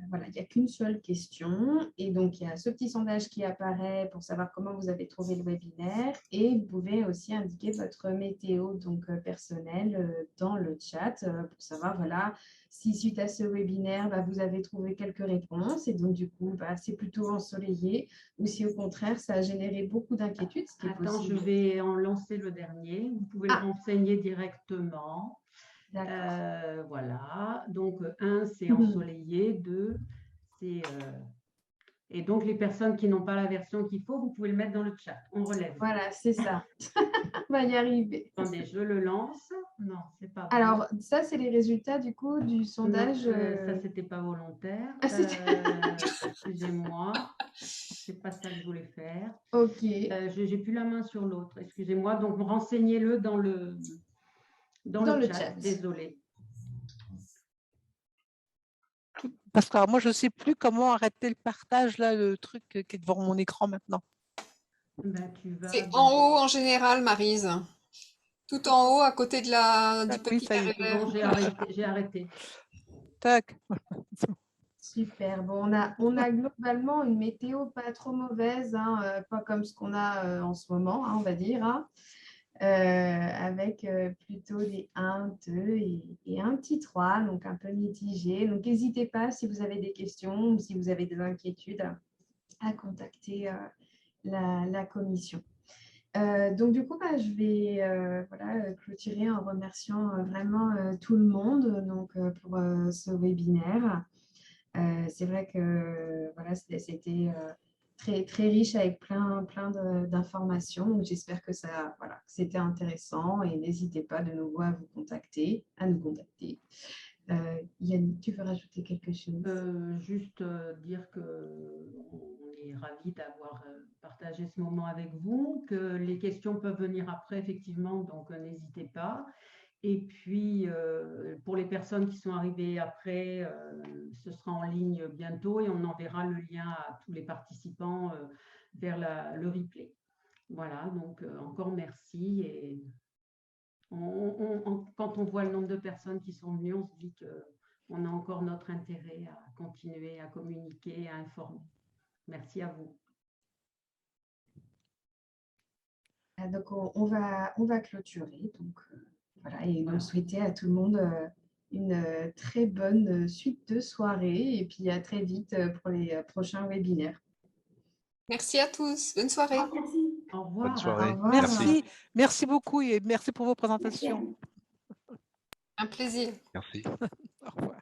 Voilà, il n'y a qu'une seule question. Et donc, il y a ce petit sondage qui apparaît pour savoir comment vous avez trouvé le webinaire. Et vous pouvez aussi indiquer votre météo donc, personnelle dans le chat pour savoir voilà, si suite à ce webinaire, vous avez trouvé quelques réponses. Et donc, du coup, c'est plutôt ensoleillé. Ou si au contraire, ça a généré beaucoup d'inquiétudes. Attends, je vais en lancer le dernier. Vous pouvez le renseigner directement. Voilà, donc 1 c'est ensoleillé, 2 c'est et donc les personnes qui n'ont pas la version qu'il faut, vous pouvez le mettre dans le chat, on relève. Voilà, c'est ça. On va y arriver. Attendez, je le lance. Non, c'est pas bon. Alors ça c'est les résultats du coup du sondage. Non, ça c'était pas volontaire. Excusez-moi, c'est pas ça que je voulais faire. Ok. J'ai plus la main sur l'autre, excusez-moi, donc renseignez-le dans le chat. Désolée. Parce que moi, je ne sais plus comment arrêter le partage, là, le truc qui est devant mon écran maintenant. C'est en haut en général, Maryse. Tout en haut, à côté de du petit carré vert. Bon, j'ai arrêté. Tac. Super. Bon, on a globalement une météo pas trop mauvaise, hein, pas comme ce qu'on a en ce moment, hein, on va dire. Hein. Avec plutôt des 1, 2 et un petit 3, donc un peu mitigé. Donc, n'hésitez pas si vous avez des questions ou si vous avez des inquiétudes à contacter la commission. Donc, du coup, je vais clôturer en remerciant vraiment tout le monde donc, pour ce webinaire. C'est vrai que voilà, c'était très, très riche avec plein d'informations. J'espère que c'était intéressant et n'hésitez pas de nouveau à nous contacter. Yannick, tu veux rajouter quelque chose? Juste dire qu'on est ravis d'avoir partagé ce moment avec vous, que les questions peuvent venir après, effectivement, donc n'hésitez pas. Et puis, pour les personnes qui sont arrivées après, ce sera en ligne bientôt et on enverra le lien à tous les participants vers le replay. Voilà, donc encore merci. Et quand on voit le nombre de personnes qui sont venues, on se dit qu'on a encore notre intérêt à continuer à communiquer et à informer. Merci à vous. Donc, on va clôturer. Donc, voilà, et donc souhaiter à tout le monde une très bonne suite de soirée et puis à très vite pour les prochains webinaires. Merci à tous. Bonne soirée. Merci. Au revoir. Bonne soirée. Au revoir. Merci, merci beaucoup et merci pour vos présentations. Un plaisir. Merci. Au revoir.